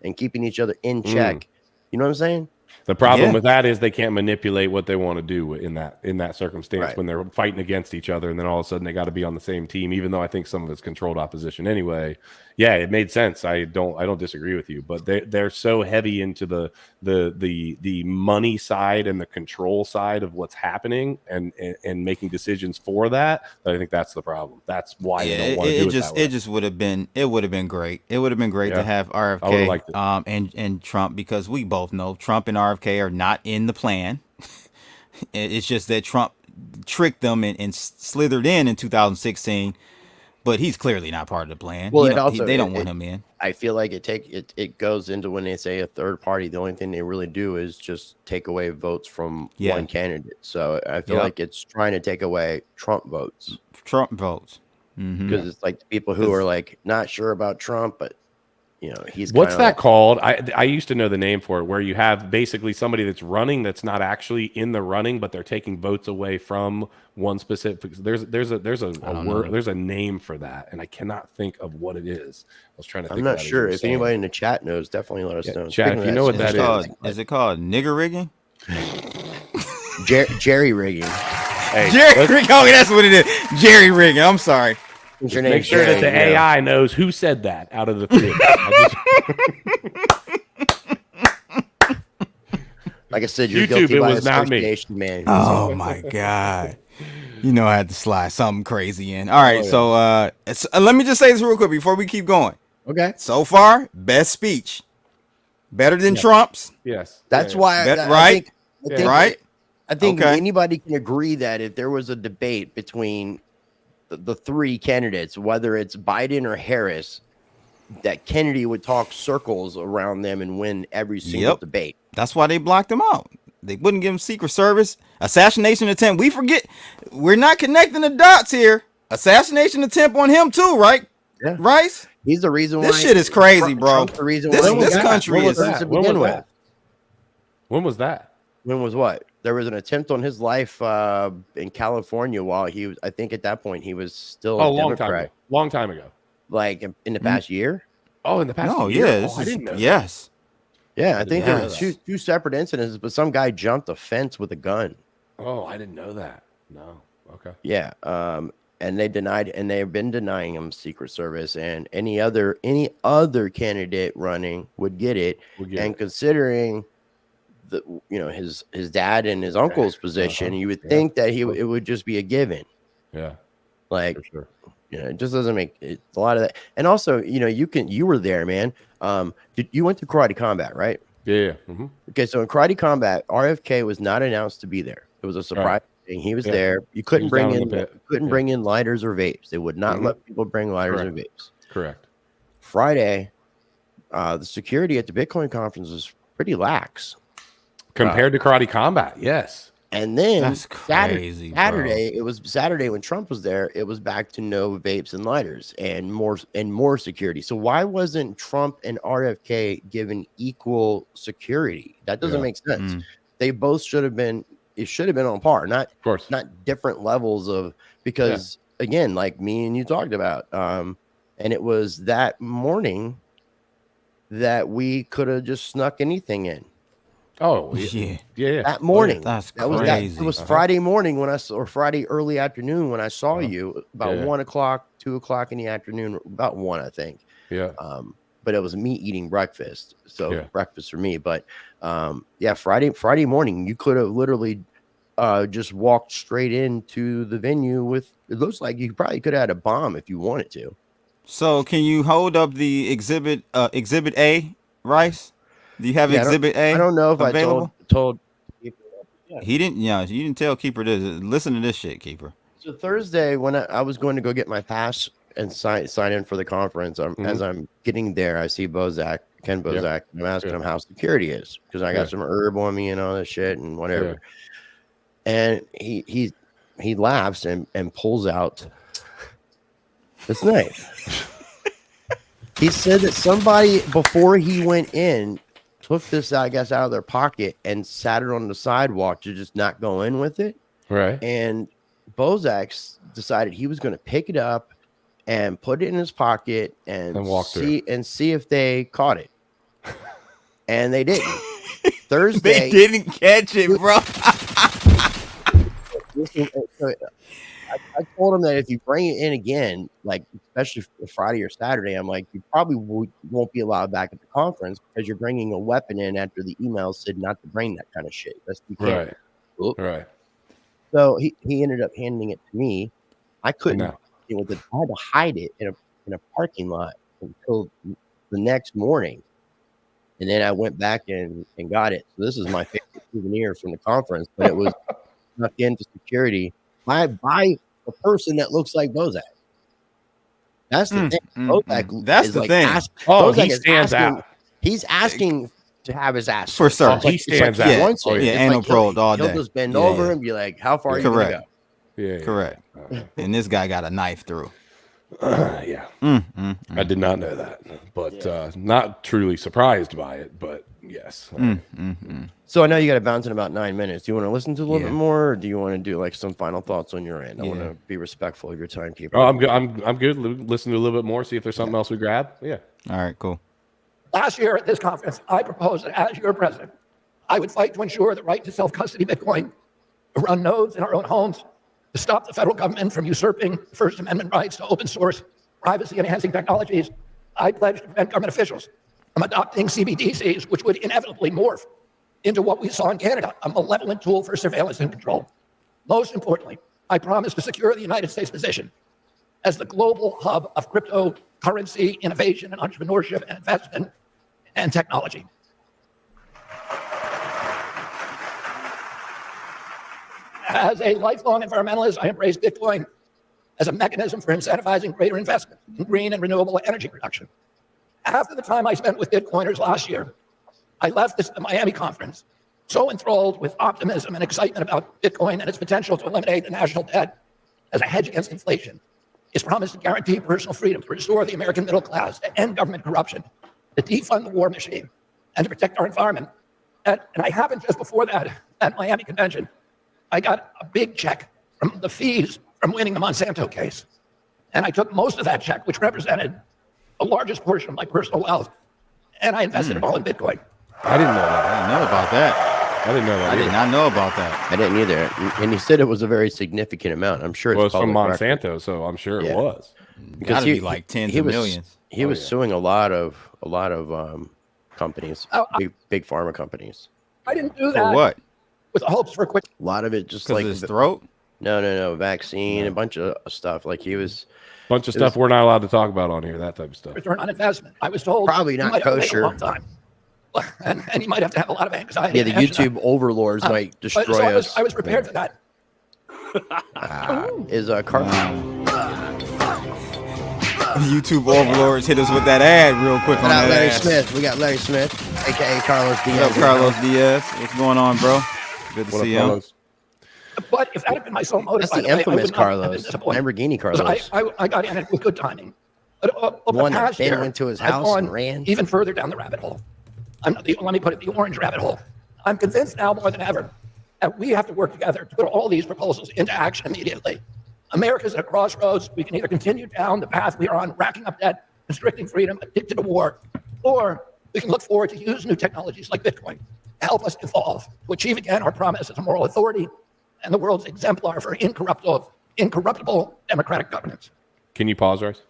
and keeping each other in check. You know what I'm saying? The problem with that is they can't manipulate what they want to do in that circumstance when they're fighting against each other, and then all of a sudden they got to be on the same team, even though I think some of it's controlled opposition anyway. Yeah, it made sense. I don't disagree with you, but they're so heavy into the money side and the control side of what's happening and making decisions for that I think that's the problem. That's why they don't want to do it that way. It would have been great. It would have been great to have RFK and Trump, because we both know Trump and RFK are not in the plan. It's just that Trump tricked them and slithered in 2016. But he's clearly not part of the plan. Well, they don't want him in. I feel like it goes into when they say a third party, the only thing they really do is just take away votes from one candidate. So I feel like it's trying to take away Trump votes. Because it's like the people who are like not sure about Trump, but he's what's that called? I used to know the name for it, where you have basically somebody that's running that's not actually in the running, but they're taking votes away from one specific. There's a name for that, and I cannot think of what it is. I was trying to think. I'm not sure. If anybody in the chat knows, definitely let us know. Chat, if you know what that is it called nigger rigging? Jerry rigging. Hey, Jerry rigging. Oh, that's what it is. Jerry rigging. I'm sorry. Make sure that the AI knows who said that out of the three. Like I said, you're guilty by association, man. Oh my God. I had to slide something crazy in. All right, so let me just say this real quick before we keep going. Okay. So far, best speech. Better than Trump's. Yes. That's why I think anybody can agree that if there was a debate between the three candidates, whether it's Biden or Harris, that Kennedy would talk circles around them and win every single debate. That's why they blocked him out. They wouldn't give him Secret Service. Assassination attempt. We forget. We're not connecting the dots here. Assassination attempt on him too, right? Yeah. Rice? He's the reason why. This shit is crazy, bro. The reason this country is. When was that? When was what? There was an attempt on his life in California while he was, I think at that point he was still a Democrat. Long time ago. Like in the past year? Oh, in the past year? I didn't know. Yes. Yeah, I think there were two separate incidents, but some guy jumped a fence with a gun. Oh, I didn't know that. No. Okay. Yeah. And they denied, and they've been denying him Secret Service, and any other candidate running would get it. Considering his dad and his uncle's position, you would think that it would just be a given. Yeah. Like, for sure. It just doesn't make it, a lot of that. And also, you were there, man. You went to Karate Combat, right? Yeah. Mm-hmm. Okay. So in Karate Combat, RFK was not announced to be there. It was a surprise thing. He was there. You couldn't bring in lighters or vapes. They would not let people bring lighters or vapes. Correct. Friday, the security at the Bitcoin conference was pretty lax. Compared to Karate Combat, yes. And then that's crazy, Saturday, it was Saturday when Trump was there, it was back to no vapes and lighters and more security. So why wasn't Trump and RFK given equal security? That doesn't make sense. They both should have been it should have been on par, not of course, not different levels of, because again, like me and you talked about, and it was that morning that we could have just snuck anything in. Oh yeah. That morning, that's that crazy. was it was Friday morning when or Friday early afternoon when I saw you about 1 o'clock, 2 o'clock in the afternoon, about 1, I think. Yeah. But it was me eating breakfast, so breakfast for me. But Friday morning, you could have literally just walked straight into the venue with. It looks like you probably could have had a bomb if you wanted to. So can you hold up the exhibit A, Rice? Do you have exhibit A? I don't know if available? I told he didn't. Yeah, you didn't tell Keeper this. Listen to this shit, Keeper. So Thursday, when I was going to go get my pass and sign in for the conference, as I'm getting there, I see Ken Bozak. I'm asking him how security is because I got some herb on me and all this shit and whatever. And he laughs and pulls out this knife. He said that somebody before he went in took this, I guess, out of their pocket and sat it on the sidewalk to just not go in with it. Right. And Bozak decided he was going to pick it up and put it in his pocket and walk see if they caught it. And they didn't. Thursday, they didn't catch it, bro. I told him that if you bring it in again, like especially for Friday or Saturday, I'm like, you probably won't be allowed back at the conference because you're bringing a weapon in after the email said not to bring that kind of shit. Right. Right. So he ended up handing it to me. I couldn't deal with it. I had to hide it in a parking lot until the next morning. And then I went back and got it. So this is my favorite souvenir from the conference, but it was snuck into security by a person that looks like Bozak. That's the thing. Bozak that's the thing. Bozak he stands out. He's asking to have his ass for sure. He stands out. Anal probed all day. He'll just bend over and be like, "How far are you gonna go?" Yeah, correct. And this guy got a knife through. I did not know that, but not truly surprised by it. But yes. So I know you got to bounce in about 9 minutes. Do you want to listen to a little bit more, or do you want to do like some final thoughts on your end? I want to be respectful of your time, people. Oh, I'm good. Listen to a little bit more. See if there's something else we grab. Yeah. All right. Cool. Last year at this conference, I proposed that as your president, I would fight to ensure the right to self-custody Bitcoin, to run nodes in our own homes, to stop the federal government from usurping First Amendment rights to open source, privacy-enhancing technologies. I pledge to prevent government officials from adopting CBDCs, which would inevitably morph into what we saw in Canada, a malevolent tool for surveillance and control. Most importantly, I promise to secure the United States position as the global hub of cryptocurrency, innovation, and entrepreneurship, and investment, and technology. As a lifelong environmentalist, I embrace Bitcoin as a mechanism for incentivizing greater investment in green and renewable energy production. After the time I spent with Bitcoiners last year, I left the Miami conference so enthralled with optimism and excitement about Bitcoin and its potential to eliminate the national debt as a hedge against inflation, its promise to guarantee personal freedom, to restore the American middle class, to end government corruption, to defund the war machine, and to protect our environment. And I happened just before that at Miami convention, I got a big check from the fees from winning the Monsanto case. And I took most of that check, which represented the largest portion of my personal wealth, and I invested it all in Bitcoin. I didn't know that. I didn't know about that. I didn't know that. I did not know about that. I didn't either. And he said it was a very significant amount. I'm sure it's from public Monsanto, record. so I'm sure it was. Because he be like tens of millions. He was suing a lot of companies, big pharma companies. I didn't do that. For what? With hopes for a quick. A lot of it just like his throat. No, vaccine, a bunch of stuff. Like he was. Bunch of stuff we're not allowed to talk about on here. That type of stuff. Return on investment. I was told probably not kosher. A long time. And you might have to have a lot of anxiety. Yeah, the YouTube overlords might destroy us. I was prepared for that. Is Carlos? YouTube overlords hit us with that ad real quick on that Larry ass. Smith. We got Larry Smith, aka Carlos Diaz. What up, Carlos Diaz? What's going on, bro? Good to see you. But if that had been my sole motive, that's the infamous Carlos, Lamborghini Carlos. I got in it with good timing. But over one the that past year, went to his I've house gone and ran even further down the rabbit hole. Let me put it, the orange rabbit hole. I'm convinced now more than ever And we have to work together to put all these proposals into action immediately. America's at a crossroads. We can either continue down the path we are on, racking up debt, constricting freedom, addicted to war, or we can look forward to use new technologies like Bitcoin to help us evolve, to achieve again our promise as a moral authority and the world's exemplar for incorruptible democratic governance. Can you pause, Rice?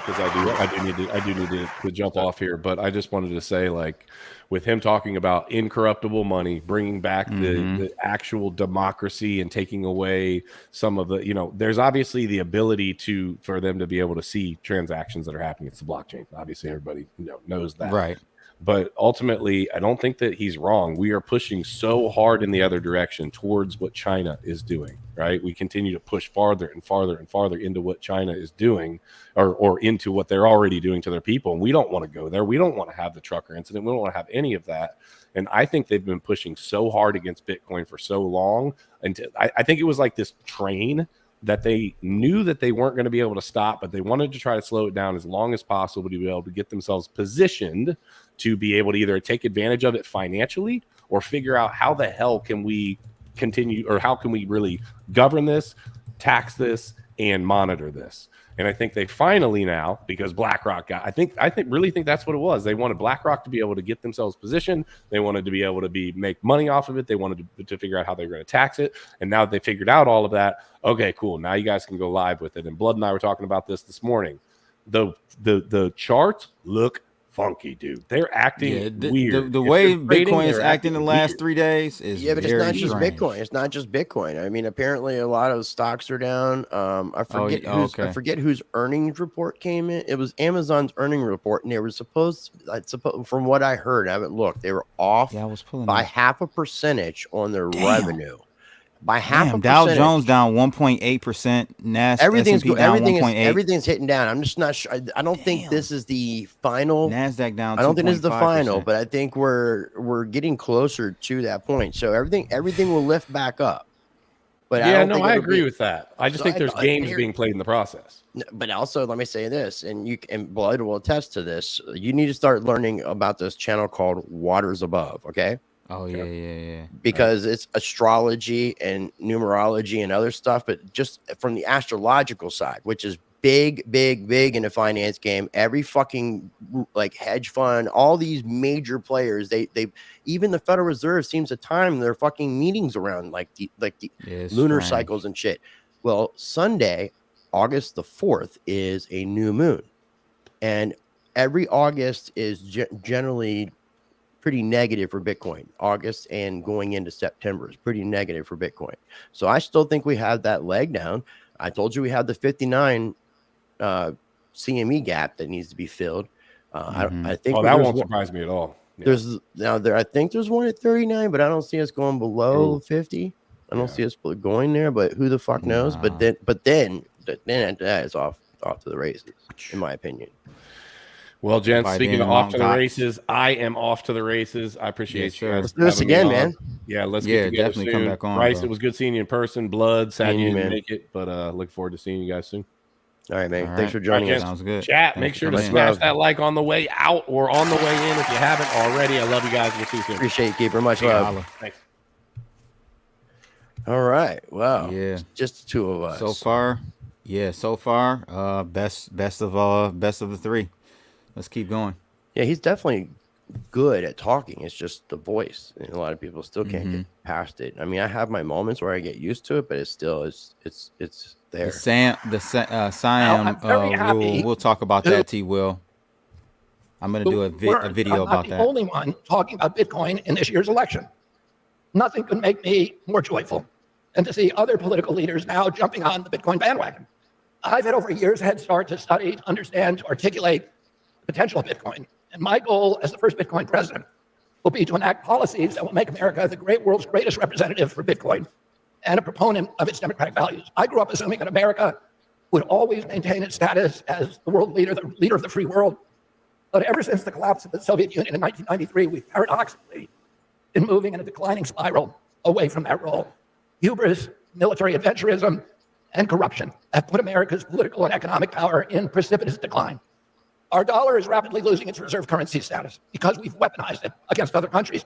Because I do need to jump off here, but I just wanted to say, like, with him talking about incorruptible money, bringing back the actual democracy and taking away some of the, you know, there's obviously the ability for them to be able to see transactions that are happening. It's the blockchain. Obviously, everybody knows that. Right. But ultimately, I don't think that he's wrong. We are pushing so hard in the other direction towards what China is doing, right? We continue to push farther and farther and farther into what China is doing, or into what they're already doing to their people. And we don't want to go there. We don't want to have the trucker incident. We don't want to have any of that. And I think they've been pushing so hard against Bitcoin for so long. And I think it was like this train that they knew that they weren't going to be able to stop, but they wanted to try to slow it down as long as possible to be able to get themselves positioned to be able to either take advantage of it financially or figure out how the hell can we continue, or how can we really govern this, tax this, and monitor this. And I think they finally now, because BlackRock got, I really think that's what it was. They wanted BlackRock to be able to get themselves positioned. They wanted to be able to make money off of it. They wanted to figure out how they were going to tax it. And now that they figured out all of that, okay, cool. Now you guys can go live with it. And Blood and I were talking about this morning. The charts look funky, dude. They're acting weird. The way Bitcoin is acting the last 3 days is but it's not just strange. Bitcoin. It's not just Bitcoin. I mean, apparently a lot of stocks are down. I forget whose earnings report came in. It was Amazon's earnings report, and they were supposed, from what I heard, I haven't looked, they were off by 0.5% on their revenue. By half a Dow percentage. Jones down 1.8%. Nasdaq S&P down 1.8%. Everything's hitting down. I'm just not sure. I don't think this is the final. Nasdaq down. I don't think this is the final, but I think we're getting closer to that point. So everything will lift back up. But yeah, I agree with that. I just think there's games being played in the process. But also, let me say this, and Blood will attest to this. You need to start learning about this channel called Waters Above. Okay. Oh yeah. Because it's astrology and numerology and other stuff, but just from the astrological side, which is big in the finance game. Every fucking like hedge fund, all these major players, they even the Federal Reserve seems to time their fucking meetings around like the lunar cycles and shit. Well, Sunday, August the 4th is a new moon, and every August is generally pretty negative for Bitcoin. August and going into September is pretty negative for Bitcoin. So I still think we have that leg down. I told you we have the 59 CME gap that needs to be filled. I think that won't surprise me at all. Yeah. I think there's one at 39, but I don't see us going below 50. I don't see us going there, but who the fuck knows? But then that is off to the races, in my opinion. Well, gents, speaking of off to the races, I am off to the races. I appreciate you guys. Let's do this again, man. Yeah, let's get together definitely soon. Come back on, Rice, bro. it was good seeing you in person. Blood, sad you didn't make it, but look forward to seeing you guys soon. All right, man. Thanks for joining us. Sounds good. Chat, make sure to smash that like on the way out or on the way in if you haven't already. I love you guys. We'll see you soon. Appreciate it, Keeper. Much love. Thanks. All right. Wow. Yeah. Just the two of us. So far, best of the three. Let's keep going. Yeah, he's definitely good at talking. It's just the voice, and a lot of people still can't get past it. I mean, I have my moments where I get used to it, but it's still it's there. The Siam rule. We'll talk about that. T. Will. I'm going to do a video about that. I'm not the only one talking about Bitcoin in this year's election. Nothing could make me more joyful than to see other political leaders now jumping on the Bitcoin bandwagon. I've had over a year's head start to study, to understand, to articulate the potential of Bitcoin. And my goal as the first Bitcoin president will be to enact policies that will make America the world's greatest representative for Bitcoin and a proponent of its democratic values. I grew up assuming that America would always maintain its status as the world leader, the leader of the free world. But ever since the collapse of the Soviet Union in 1993, we've paradoxically been moving in a declining spiral away from that role. Hubris, military adventurism, and corruption have put America's political and economic power in precipitous decline. Our dollar is rapidly losing its reserve currency status because we've weaponized it against other countries.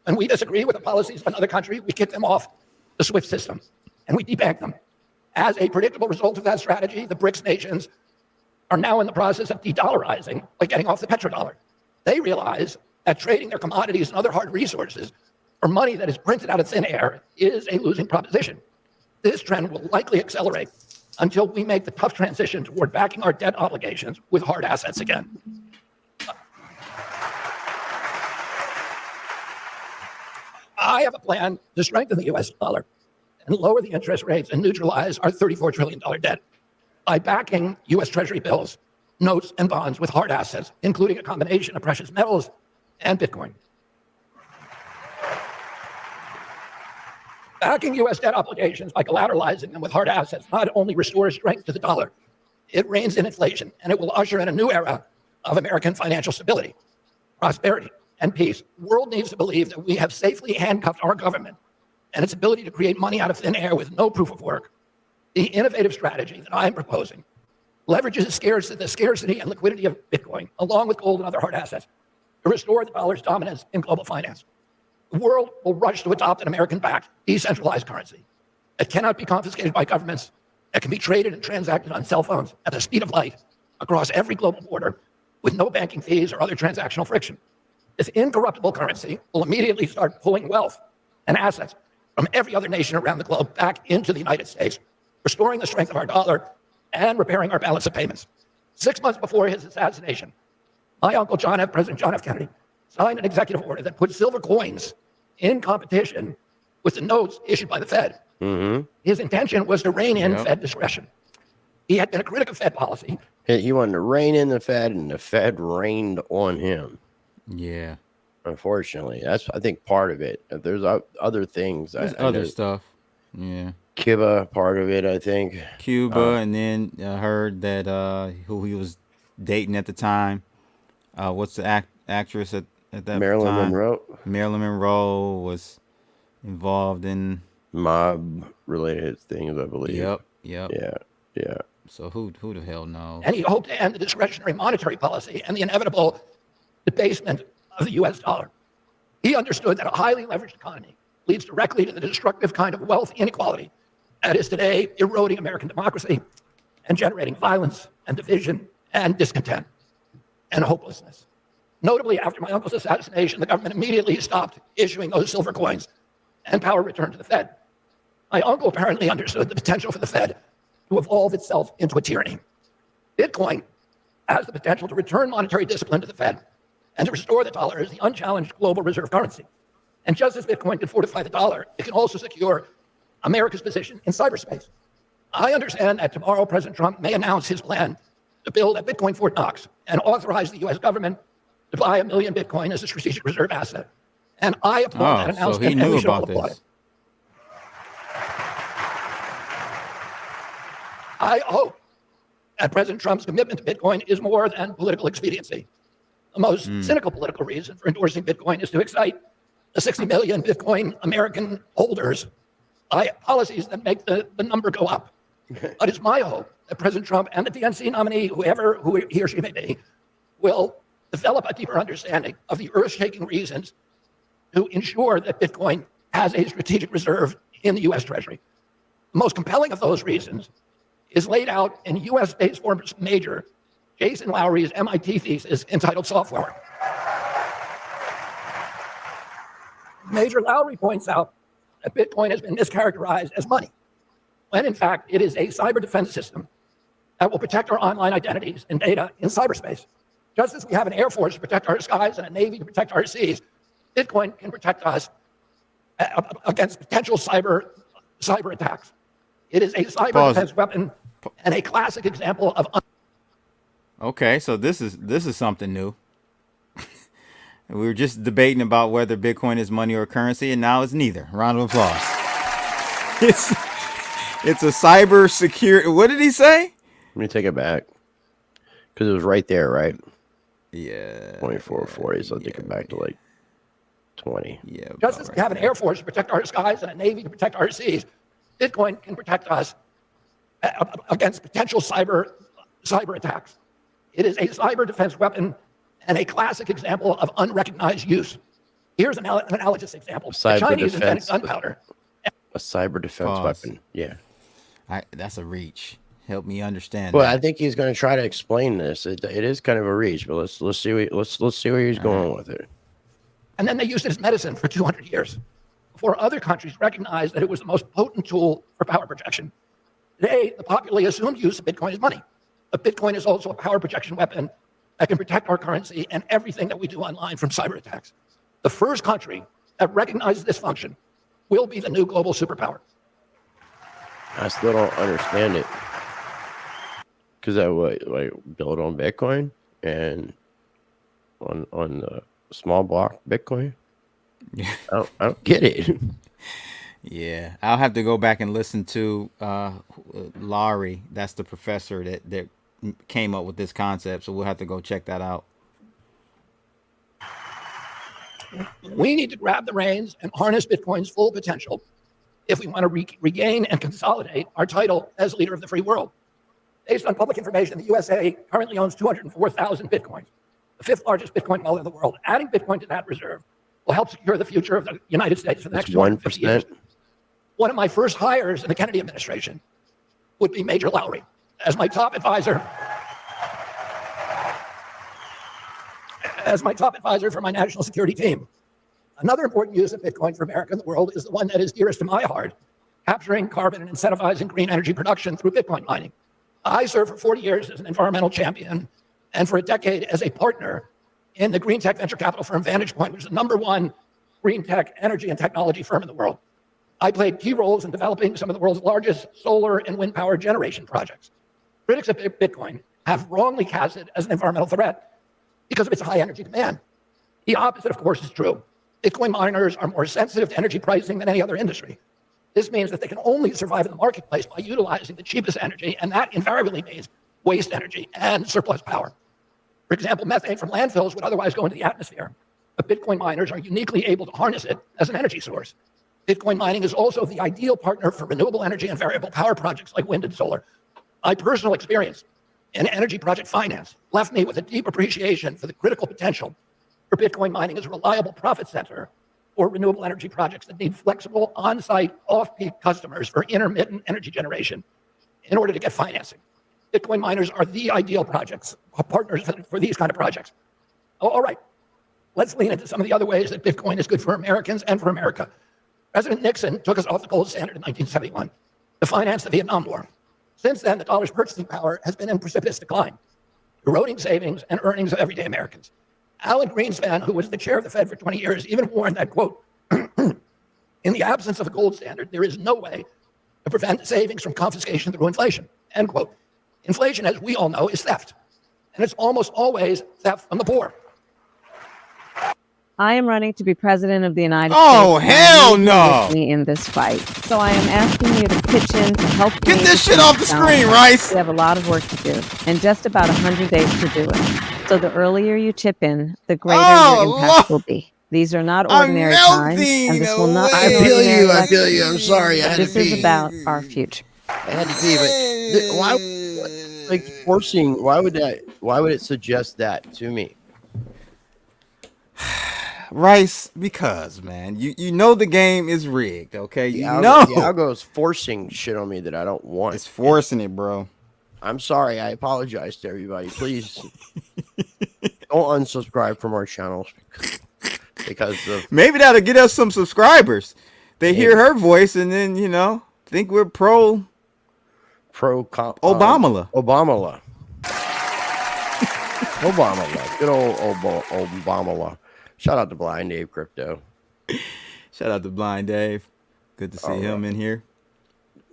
When we disagree with the policies of another country, we kick them off the SWIFT system, and we debanked them. As a predictable result of that strategy, the BRICS nations are now in the process of de-dollarizing, like getting off the petrodollar. They realize that trading their commodities and other hard resources for money that is printed out of thin air is a losing proposition. This trend will likely accelerate until we make the tough transition toward backing our debt obligations with hard assets again. I have a plan to strengthen the US dollar and lower the interest rates and neutralize our $34 trillion debt by backing US Treasury bills, notes, and bonds with hard assets, including a combination of precious metals and Bitcoin. Backing US debt obligations by collateralizing them with hard assets not only restores strength to the dollar, it reins in inflation, and it will usher in a new era of American financial stability, prosperity, and peace. The world needs to believe that we have safely handcuffed our government and its ability to create money out of thin air with no proof of work. The innovative strategy that I am proposing leverages the scarcity and liquidity of Bitcoin, along with gold and other hard assets, to restore the dollar's dominance in global finance. The world will rush to adopt an American-backed, decentralized currency that cannot be confiscated by governments, that can be traded and transacted on cell phones at the speed of light across every global border with no banking fees or other transactional friction. This incorruptible currency will immediately start pulling wealth and assets from every other nation around the globe back into the United States, restoring the strength of our dollar and repairing our balance of payments. 6 months before his assassination, my uncle President John F. Kennedy, signed an executive order that put silver coins in competition with the notes issued by the Fed. Mm-hmm. His intention was to rein in Fed discretion. He had been a critic of Fed policy. He wanted to rein in the Fed, and the Fed rained on him. Yeah. Unfortunately, that's, I think, part of it. There's other things. There's other stuff. Yeah. Cuba, part of it, I think. Cuba, and then I heard that who he was dating at the time. What's the actress at that Marilyn time? Monroe. Marilyn Monroe was involved in mob-related things, I believe. Yep. Yeah. So who the hell knows? And he hoped to end the discretionary monetary policy and the inevitable debasement of the U.S. dollar. He understood that a highly leveraged economy leads directly to the destructive kind of wealth inequality that is today eroding American democracy and generating violence and division and discontent and hopelessness. Notably, after my uncle's assassination, the government immediately stopped issuing those silver coins and power returned to the Fed. My uncle apparently understood the potential for the Fed to evolve itself into a tyranny. Bitcoin has the potential to return monetary discipline to the Fed and to restore the dollar as the unchallenged global reserve currency. And just as Bitcoin can fortify the dollar, it can also secure America's position in cyberspace. I understand that tomorrow President Trump may announce his plan to build a Bitcoin Fort Knox and authorize the U.S. government to buy 1 million Bitcoin as a strategic reserve asset. And I applaud that announcement. So he knew and we should all about applaud this. it. I hope that President Trump's commitment to Bitcoin is more than political expediency. The most cynical political reason for endorsing Bitcoin is to excite the 60 million Bitcoin American holders by policies that make the number go up. But it's my hope that President Trump and the DNC nominee, who he or she may be, will develop a deeper understanding of the earth-shaking reasons to ensure that Bitcoin has a strategic reserve in the U.S. Treasury. The most compelling of those reasons is laid out in U.S.-based former major Jason Lowery's MIT thesis entitled Software. Major Lowery points out that Bitcoin has been mischaracterized as money, when in fact it is a cyber defense system that will protect our online identities and data in cyberspace. Just as we have an Air Force to protect our skies and a Navy to protect our seas, Bitcoin can protect us against potential cyber attacks. It is a cyber defense weapon and a classic example of. Okay, so this is something new. We were just debating about whether Bitcoin is money or currency, and now it's neither. Round of applause. It's a cyber security. What did he say? Let me take it back, because it was right there, right? Yeah. 2440. So I'll take it back to like 20. Yeah. Just as we have an Air Force to protect our skies and a Navy to protect our seas, Bitcoin can protect us against potential cyber attacks. It is a cyber defense weapon and a classic example of unrecognized use. Here's an analogous example. The Chinese invented gunpowder. A cyber defense weapon. Yeah. That's a reach. Help me understand. Well, I think he's going to try to explain this. It is kind of a reach, but let's see where he's going with it. And then they used it as medicine for 200 years before other countries recognized that it was the most potent tool for power projection. Today, the popularly assumed use of Bitcoin is money. But Bitcoin is also a power projection weapon that can protect our currency and everything that we do online from cyber attacks. The first country that recognizes this function will be the new global superpower. I still don't understand it. Because I would like build on Bitcoin and on the small block Bitcoin. Yeah, I don't get it. Yeah, I'll have to go back and listen to Laurie. That's the professor that came up with this concept. So we'll have to go check that out. We need to grab the reins and harness Bitcoin's full potential if we want to regain and consolidate our title as leader of the free world. Based on public information, the USA currently owns 204,000 Bitcoins, the fifth largest Bitcoin wallet in the world. Adding Bitcoin to that reserve will help secure the future of the United States for the next 250 years. One of my first hires in the Kennedy administration would be Major Lowry as my top advisor. For my national security team. Another important use of Bitcoin for America and the world is the one that is dearest to my heart, capturing carbon and incentivizing green energy production through Bitcoin mining. I served for 40 years as an environmental champion and for a decade as a partner in the green tech venture capital firm Vantage Point, which is the #1 green tech energy and technology firm in the world. I played key roles in developing some of the world's largest solar and wind power generation projects. Critics of Bitcoin have wrongly cast it as an environmental threat because of its high energy demand. The opposite, of course, is true. Bitcoin miners are more sensitive to energy pricing than any other industry. This means that they can only survive in the marketplace by utilizing the cheapest energy, and that invariably means waste energy and surplus power. For example, methane from landfills would otherwise go into the atmosphere, but Bitcoin miners are uniquely able to harness it as an energy source. Bitcoin mining is also the ideal partner for renewable energy and variable power projects like wind and solar. My personal experience in energy project finance left me with a deep appreciation for the critical potential for Bitcoin mining as a reliable profit center for renewable energy projects that need flexible on-site off-peak customers for intermittent energy generation in order to get financing. Bitcoin miners are the ideal partners for these kind of projects. All right, let's lean into some of the other ways that Bitcoin is good for Americans and for America. President Nixon took us off the gold standard in 1971 to finance the Vietnam War. Since then, the dollar's purchasing power has been in precipitous decline, eroding savings and earnings of everyday Americans. Alan Greenspan, who was the chair of the Fed for 20 years, even warned that, quote, in the absence of a gold standard, there is no way to prevent savings from confiscation through inflation, end quote. Inflation, as we all know, is theft, and it's almost always theft from the poor. I am running to be president of the United States. Oh, hell no! Me in this fight. So I am asking you to pitch in to help Get this shit off the screen, Rice! We have a lot of work to do, and just about 100 days to do it. So the earlier you chip in, the greater your impact will be. These are not ordinary times, and this will not be I feel you. I'm sorry. I had this to pee. is about our future. I had to pee, but why, like, forcing? Why would it suggest that to me? Rice, because man, you know the game is rigged, okay? The algo is forcing shit on me that I don't want. It's forcing it, bro. I'm sorry. I apologize to everybody. Please don't unsubscribe from our channels because of maybe that'll get us some subscribers. They hear her voice and then think we're pro Obama. Good old Obama. Shout out to Blind Dave Crypto. Shout out to Blind Dave. Good to see him in here.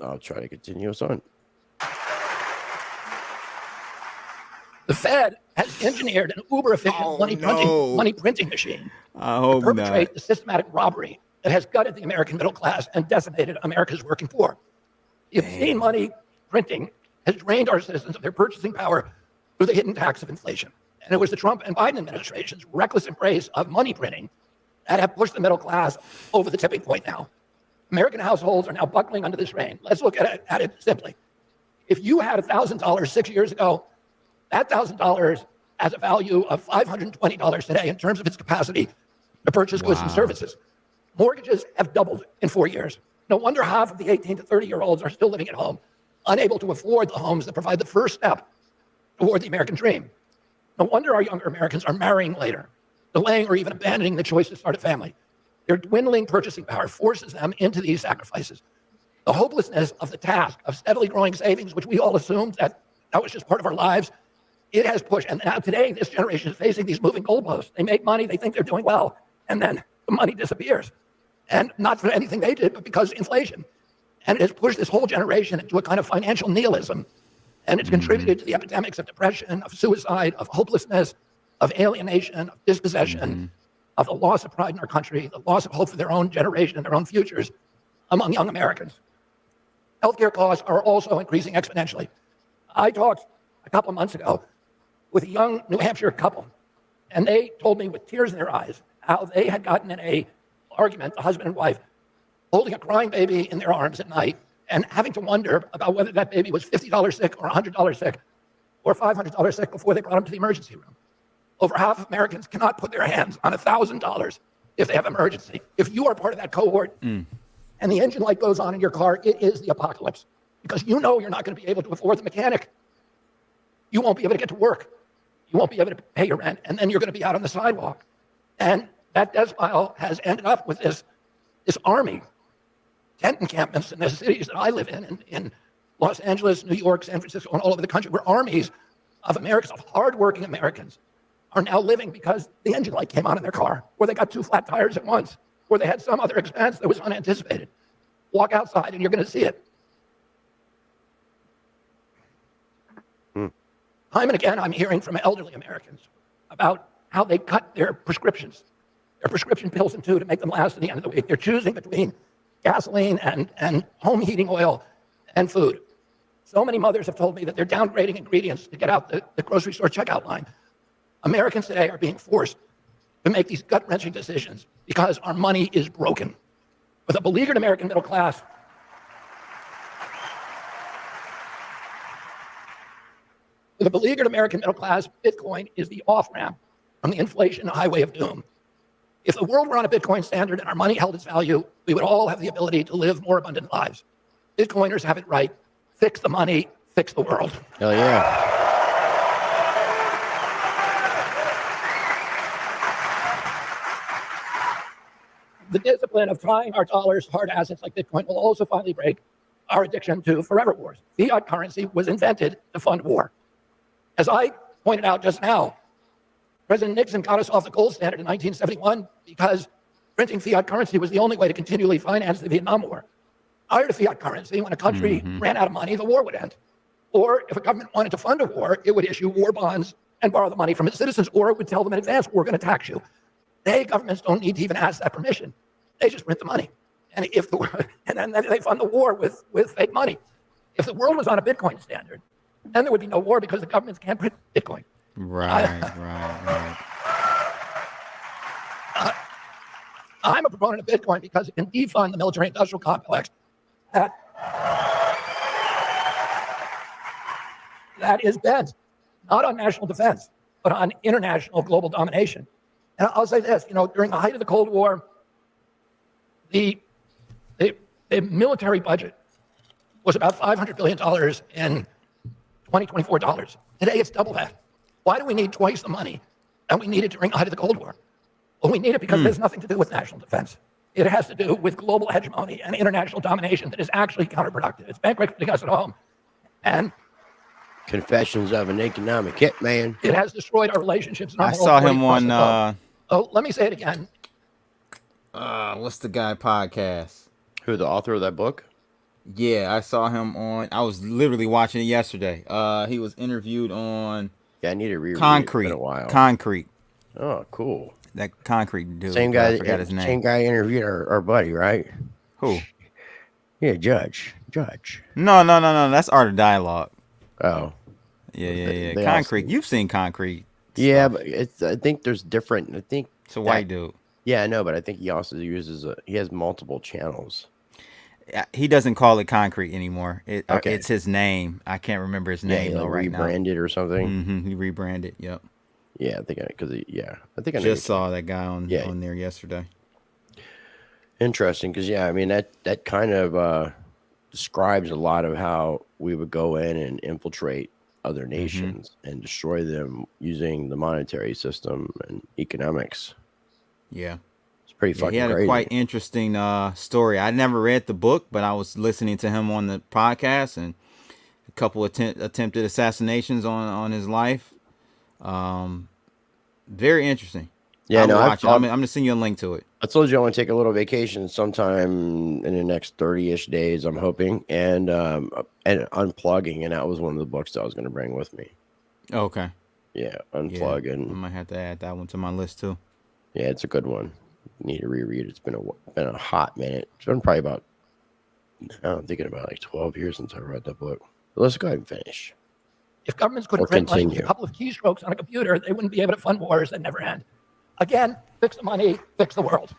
I'll try to continue us on. The Fed has engineered an uber-efficient money printing machine to perpetrate the systematic robbery that has gutted the American middle class and decimated America's working poor. The obscene money printing has drained our citizens of their purchasing power through the hidden tax of inflation. And it was the Trump and Biden administration's reckless embrace of money printing that have pushed the middle class over the tipping point now. American households are now buckling under this rain. Let's look at it simply. If you had $1,000 6 years ago, that $1,000 has a value of $520 today in terms of its capacity to purchase goods and services. Mortgages have doubled in 4 years. No wonder half of the 18 to 30-year-olds are still living at home, unable to afford the homes that provide the first step toward the American dream. No wonder our younger Americans are marrying later, delaying or even abandoning the choice to start a family. Their dwindling purchasing power forces them into these sacrifices. The hopelessness of the task of steadily growing savings, which we all assumed that was just part of our lives, it has pushed. And now today, this generation is facing these moving goalposts. They make money, they think they're doing well, and then the money disappears. And not for anything they did, but because of inflation. And it has pushed this whole generation into a kind of financial nihilism. And it's contributed to the epidemics of depression, of suicide, of hopelessness, of alienation, of dispossession, of the loss of pride in our country, the loss of hope for their own generation and their own futures among young Americans. Healthcare costs are also increasing exponentially. I talked a couple of months ago with a young New Hampshire couple, and they told me with tears in their eyes how they had gotten in an argument, the husband and wife, holding a crying baby in their arms at night and having to wonder about whether that baby was $50 sick or $100 sick or $500 sick before they brought him to the emergency room. Over half of Americans cannot put their hands on $1,000 if they have an emergency. If you are part of that cohort and the engine light goes on in your car, it is the apocalypse because you know you're not going to be able to afford the mechanic. You won't be able to get to work. You won't be able to pay your rent, and then you're going to be out on the sidewalk. And that death spiral has ended up with this army, tent encampments in the cities that I live in Los Angeles, New York, San Francisco, and all over the country, where armies of Americans, of hardworking Americans, are now living because the engine light came on in their car, or they got 2 flat tires at once, or they had some other expense that was unanticipated. Walk outside and you're going to see it. Time and again, I'm hearing from elderly Americans about how they cut their prescription pills in two to make them last to the end of the week. They're choosing between gasoline and home heating oil and food. So many mothers have told me that they're downgrading ingredients to get out the grocery store checkout line. Americans today are being forced to make these gut-wrenching decisions because our money is broken. With a beleaguered American middle class, Bitcoin is the off-ramp from the inflation highway of doom. If the world were on a Bitcoin standard and our money held its value, we would all have the ability to live more abundant lives. Bitcoiners have it right. Fix the money, fix the world. Hell yeah. The discipline of trying our dollars, hard assets like Bitcoin, will also finally break our addiction to forever wars. Fiat currency was invented to fund war. As I pointed out just now, President Nixon got us off the gold standard in 1971 because printing fiat currency was the only way to continually finance the Vietnam War. Prior to fiat currency, when a country ran out of money, the war would end. Or if a government wanted to fund a war, it would issue war bonds and borrow the money from its citizens, or it would tell them in advance, we're going to tax you. Today, governments don't need to even ask that permission. They just print the money. And then they fund the war with fake money. If the world was on a Bitcoin standard, then there would be no war because the governments can't print Bitcoin. Right. I'm a proponent of Bitcoin because it can defund the military-industrial complex that is bent not on national defense, but on international global domination. And I'll say this, during the height of the Cold War, the military budget was about $500 billion in 2024 dollars. Today, it's double that. Why do we need twice the money that we needed during the height of the Cold War? Well, we need it because it has nothing to do with national defense. It has to do with global hegemony and international domination that is actually counterproductive. It's bankrupting us at home. And Confessions of an Economic Hitman. It has destroyed our relationships. I saw him on... let me say it again. What's the guy podcast? Who, the author of that book? Yeah, I saw him on... I was literally watching it yesterday. He was interviewed on... Yeah, I need to reread Concrete. It. It's been a while. Concrete. Oh, cool. That Concrete dude. Same guy. I forgot his name. Same guy interviewed our buddy, right? Who? Yeah, Judge. No. That's Art of Dialogue. Oh. Yeah. Concrete. You've seen Concrete. Yeah, but I think there's different. I think it's a white dude. Yeah, I know, but I think he also uses he has multiple channels. He doesn't call it Concrete anymore. It's his name. I can't remember his name though right now. Rebranded or something. He rebranded. Yep. Yeah, I think I just saw that guy on there yesterday. Interesting, because I mean that kind of describes a lot of how we would go in and infiltrate other nations and destroy them using the monetary system and economics. Yeah. It's pretty fucking He had crazy. a quite interesting story. I never read the book, but I was listening to him on the podcast, and a couple attempted assassinations on his life. Very interesting. Yeah, no, I'm gonna send you a link to it. I told you I want to take a little vacation sometime in the next 30-ish days, I'm hoping, and unplugging, and that was one of the books that I was going to bring with me. Okay. Yeah, unplug, and I might have to add that one to my list too. Yeah, it's a good one. Need to reread. It's been a hot minute. It's been probably about, I'm thinking about like 12 years since I read that book. But let's go ahead and finish. If governments couldn't print money with a couple of keystrokes on a computer, they wouldn't be able to fund wars that never end. Again, fix the money, fix the world.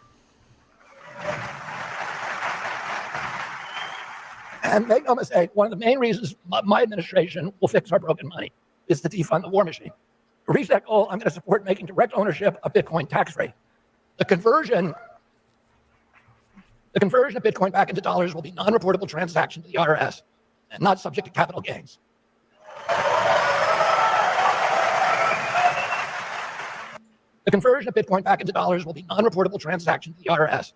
And make no mistake, one of the main reasons my administration will fix our broken money is to defund the war machine. To reach that goal, I'm going to support making direct ownership of Bitcoin tax-free. The conversion of Bitcoin back into dollars will be non-reportable transaction to the IRS and not subject to capital gains. The conversion of Bitcoin back into dollars will be non-reportable transaction to the IRS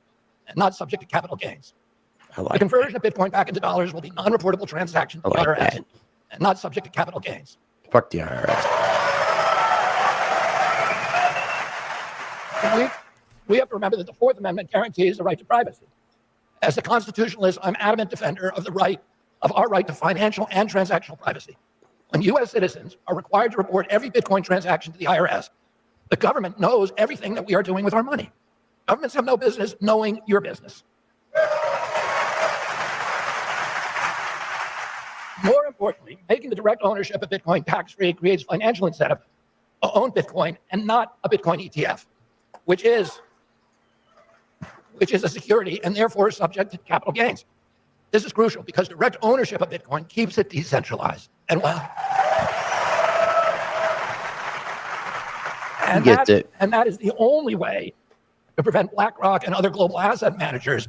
and not subject to capital gains. The conversion of Bitcoin back into dollars will be non-reportable transaction to the IRS and not subject to capital gains. Fuck the IRS. We have to remember that the Fourth Amendment guarantees the right to privacy. As a constitutionalist, I'm adamant defender of our right to financial and transactional privacy. When U.S. citizens are required to report every Bitcoin transaction to the IRS, the government knows everything that we are doing with our money. Governments have no business knowing your business. More importantly, making the direct ownership of Bitcoin tax-free creates financial incentive to own Bitcoin and not a Bitcoin ETF, which is a security and therefore subject to capital gains. This is crucial because direct ownership of Bitcoin keeps it decentralized. And that is the only way to prevent BlackRock and other global asset managers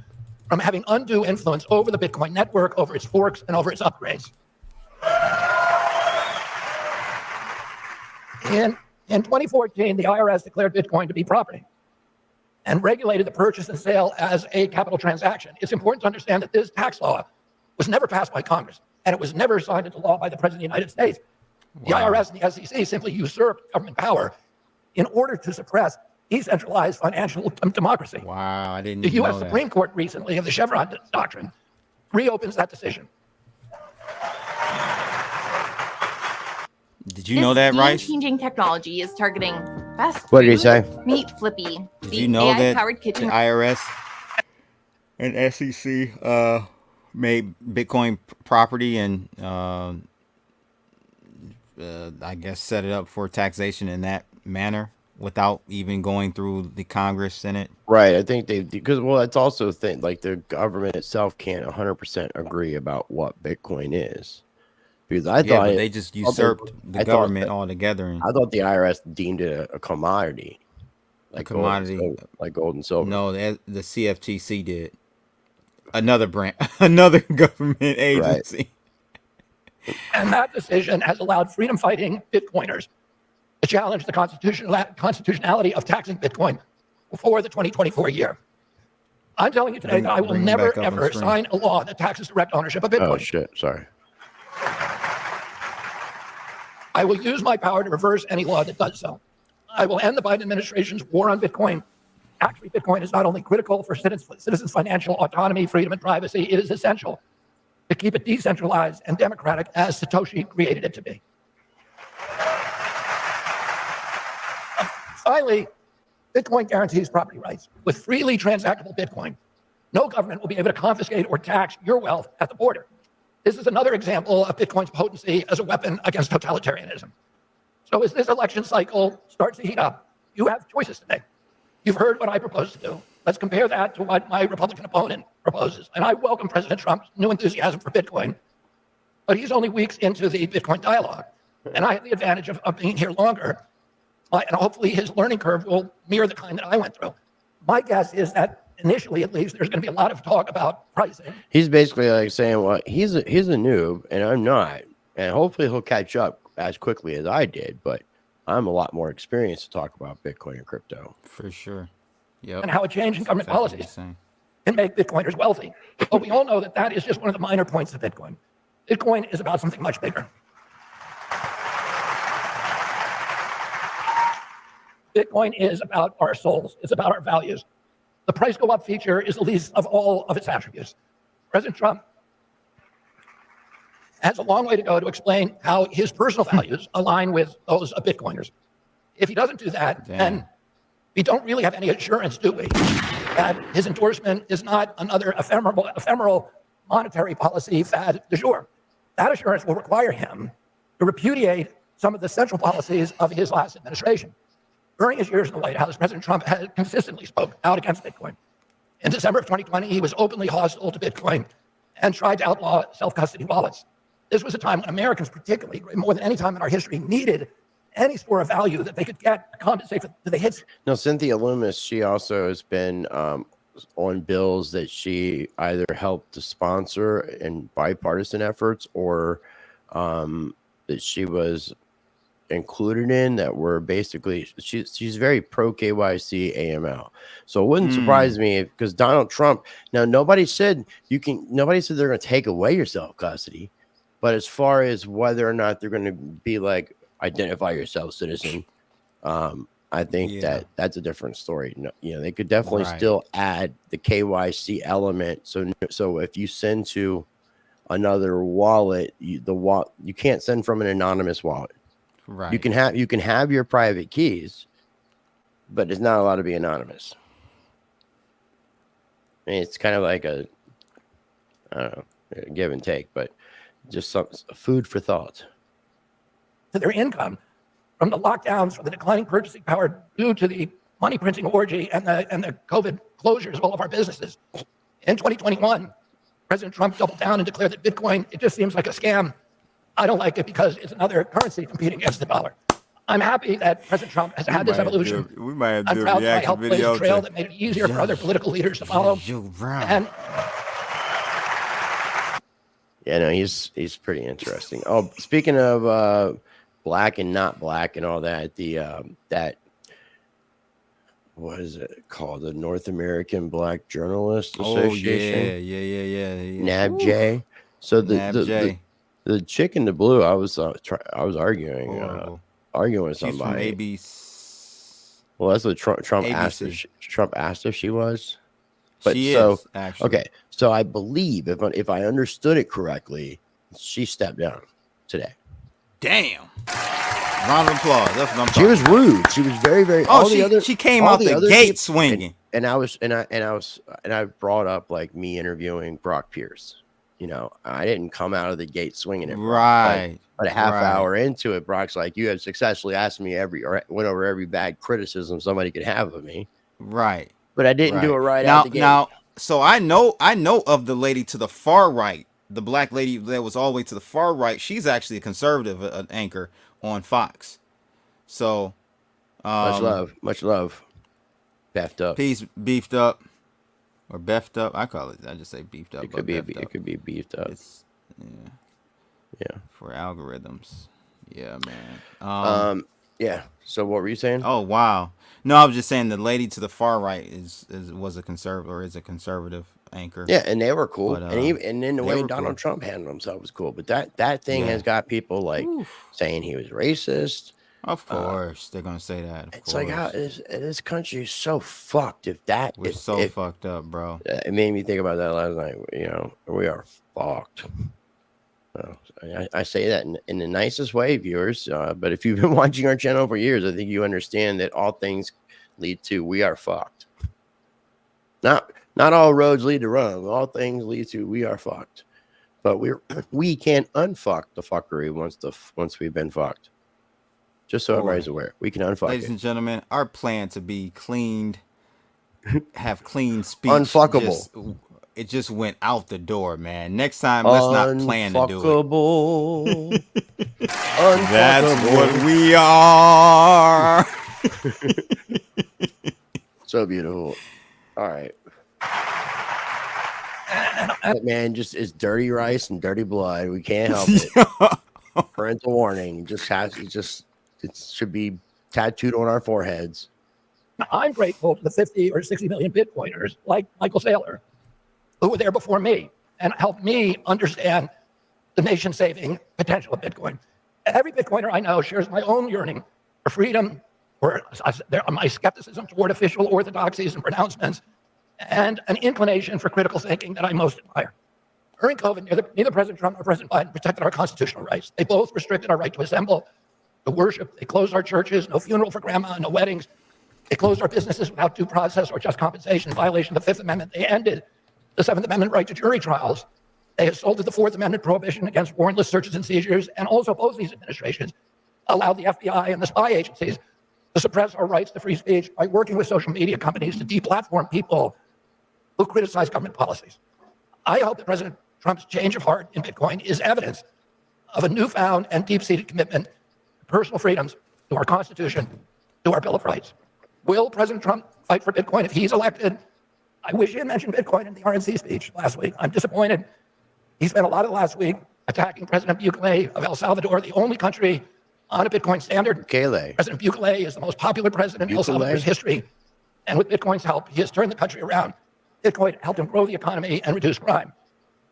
from having undue influence over the Bitcoin network, over its forks, and over its upgrades. In 2014, the IRS declared Bitcoin to be property and regulated the purchase and sale as a capital transaction. It's important to understand that this tax law was never passed by Congress, and it was never signed into law by the President of the United States. The IRS and the SEC simply usurped government power in order to suppress decentralized financial democracy. Wow, I didn't know that. The U.S. Supreme Court recently, of the Chevron doctrine, reopens that decision. Did you know that, Rice? Changing technology is targeting fast What did he say? Meet Flippy. Did you know that kitchen the IRS and SEC made Bitcoin property and I guess set it up for taxation in that manner without even going through the Congress, Senate? Right. I think because it's also a thing, like the government itself can't 100% agree about what Bitcoin is. Because I thought they just usurped the government altogether. I thought the IRS deemed it a commodity. Like commodity. Like gold and silver. No, the CFTC did. Another government agency. Right. And that decision has allowed freedom-fighting Bitcoiners to challenge the constitutionality of taxing Bitcoin before the 2024 year. I'm telling you today that I will never, ever sign a law that taxes direct ownership of Bitcoin. Oh, shit. Sorry. I will use my power to reverse any law that does so. I will end the Biden administration's war on Bitcoin. Actually, Bitcoin is not only critical for citizens' financial autonomy, freedom, and privacy, it is essential to keep it decentralized and democratic as Satoshi created it to be. Finally, Bitcoin guarantees property rights. With freely transactable Bitcoin, no government will be able to confiscate or tax your wealth at the border. This is another example of Bitcoin's potency as a weapon against totalitarianism. So as this election cycle starts to heat up, you have choices today. You've heard what I propose to do. Let's compare that to what my Republican opponent proposes. And I welcome President Trump's new enthusiasm for Bitcoin, but he's only weeks into the Bitcoin dialogue. And I have the advantage of being here longer. And hopefully his learning curve will mirror the kind that I went through. My guess is that initially at least, there's going to be a lot of talk about pricing. He's basically like saying, well, he's a noob and I'm not. And hopefully he'll catch up as quickly as I did. But I'm a lot more experienced to talk about Bitcoin and crypto. For sure. Yep. And how a change in government policies can make Bitcoiners wealthy. But we all know that that is just one of the minor points of Bitcoin. Bitcoin is about something much bigger. Bitcoin is about our souls. It's about our values. The price go up feature is the least of all of its attributes. President Trump has a long way to go to explain how his personal values align with those of Bitcoiners. If he doesn't do that, then we don't really have any assurance, do we, that his endorsement is not another ephemeral monetary policy fad du jour. That assurance will require him to repudiate some of the central policies of his last administration. During his years in the White House, President Trump had consistently spoke out against Bitcoin. In December of 2020, he was openly hostile to Bitcoin and tried to outlaw self-custody wallets. This was a time when Americans, particularly more than any time in our history, needed any store of value that they could get to compensate for the hits. No, Cynthia Lummis, she also has been on bills that she either helped to sponsor in bipartisan efforts or that she was included in that were basically she's very pro KYC AML. So it wouldn't surprise me because Donald Trump, now nobody said they're going to take away your self-custody, but as far as whether or not they're going to be like identify yourself citizen, I think that's a different story. They could definitely still add the KYC element. So if you send to another wallet, you can't send from an anonymous wallet. Right. You can have your private keys, but it's not allowed to be anonymous. I mean, it's kind of like a give and take, but just some food for thought. To their income from the lockdowns, from the declining purchasing power due to the money printing orgy and the COVID closures of all of our businesses. In 2021, President Trump doubled down and declared that Bitcoin, it just seems like a scam. I don't like it because it's another currency competing against the dollar. I'm happy that President Trump has had this evolution. We might have to I'm do a proud that I reaction helped blaze video a trail to that made it easier for other political leaders to follow. And yeah, no, he's pretty interesting. Oh, speaking of black and not black and all that, that what is it called? The North American Black Journalists Association. Yeah. NABJ. So the chick in the blue, I was arguing with somebody. She's from well, that's what Trump asked. Trump asked if she was. But she is, actually. Okay, so I believe if I understood it correctly, she stepped down today. Damn. Round of applause. That's what I'm She was rude. She was very, very. She came out the gate swinging. And I brought up like me interviewing Brock Pierce. I didn't come out of the gate swinging it. Right. But a half hour into it, Brock's like, you have successfully asked me went over every bad criticism somebody could have of me. Right. But I didn't do it out the gate. Now, so I know of the lady to the far right, the black lady that was all the way to the far right. She's actually a conservative anchor on Fox. So much love. Beefed up. Peace, beefed up. Or beefed up. I just say beefed up. It could be beefed up. Yeah. For algorithms. Yeah, man. Yeah. So what were you saying? Oh wow. No, I was just saying the lady to the far right was a conservative or is a conservative anchor. Yeah, and they were cool. But, and then the way Donald Trump handled himself was cool. But that thing has got people like saying he was racist. Of course, they're gonna say that. It's like how this country is so fucked. We're so fucked up, bro. It made me think about that last night. We are fucked. I say that in the nicest way, viewers. But if you've been watching our channel for years, I think you understand that all things lead to we are fucked. Not all roads lead to Rome. All things lead to we are fucked. But we can unfuck the fuckery once we've been fucked. Just so everybody's aware, we can unfuck Ladies and gentlemen, our plan to be cleaned, have clean speech, unfuckable. It just went out the door, man. Next time, let's not plan to do it. That's what we are. So beautiful. All right. But man, just it's dirty rice and dirty blood. We can't help it. Parental warning. It should be tattooed on our foreheads. I'm grateful to the 50 or 60 million Bitcoiners like Michael Saylor, who were there before me and helped me understand the nation-saving potential of Bitcoin. Every Bitcoiner I know shares my own yearning for freedom, or my skepticism toward official orthodoxies and pronouncements, and an inclination for critical thinking that I most admire. During COVID, neither President Trump nor President Biden protected our constitutional rights. They both restricted our right to assemble, to worship. They closed our churches, no funeral for grandma, no weddings. They closed our businesses without due process or just compensation in violation of the Fifth Amendment. They ended the Seventh Amendment right to jury trials. They assaulted the Fourth Amendment prohibition against warrantless searches and seizures, and also both these administrations allowed the FBI and the spy agencies to suppress our rights to free speech by working with social media companies to deplatform people who criticize government policies. I hope that President Trump's change of heart in Bitcoin is evidence of a newfound and deep-seated commitment to personal freedoms, to our Constitution, to our Bill of Rights. Will President Trump fight for Bitcoin if he's elected? I wish he had mentioned Bitcoin in the RNC speech last week. I'm disappointed. He spent a lot of last week attacking President Bukele of El Salvador, the only country on a Bitcoin standard. Bukele. President Bukele is the most popular president in El Salvador's history. And with Bitcoin's help, he has turned the country around. Bitcoin helped him grow the economy and reduce crime.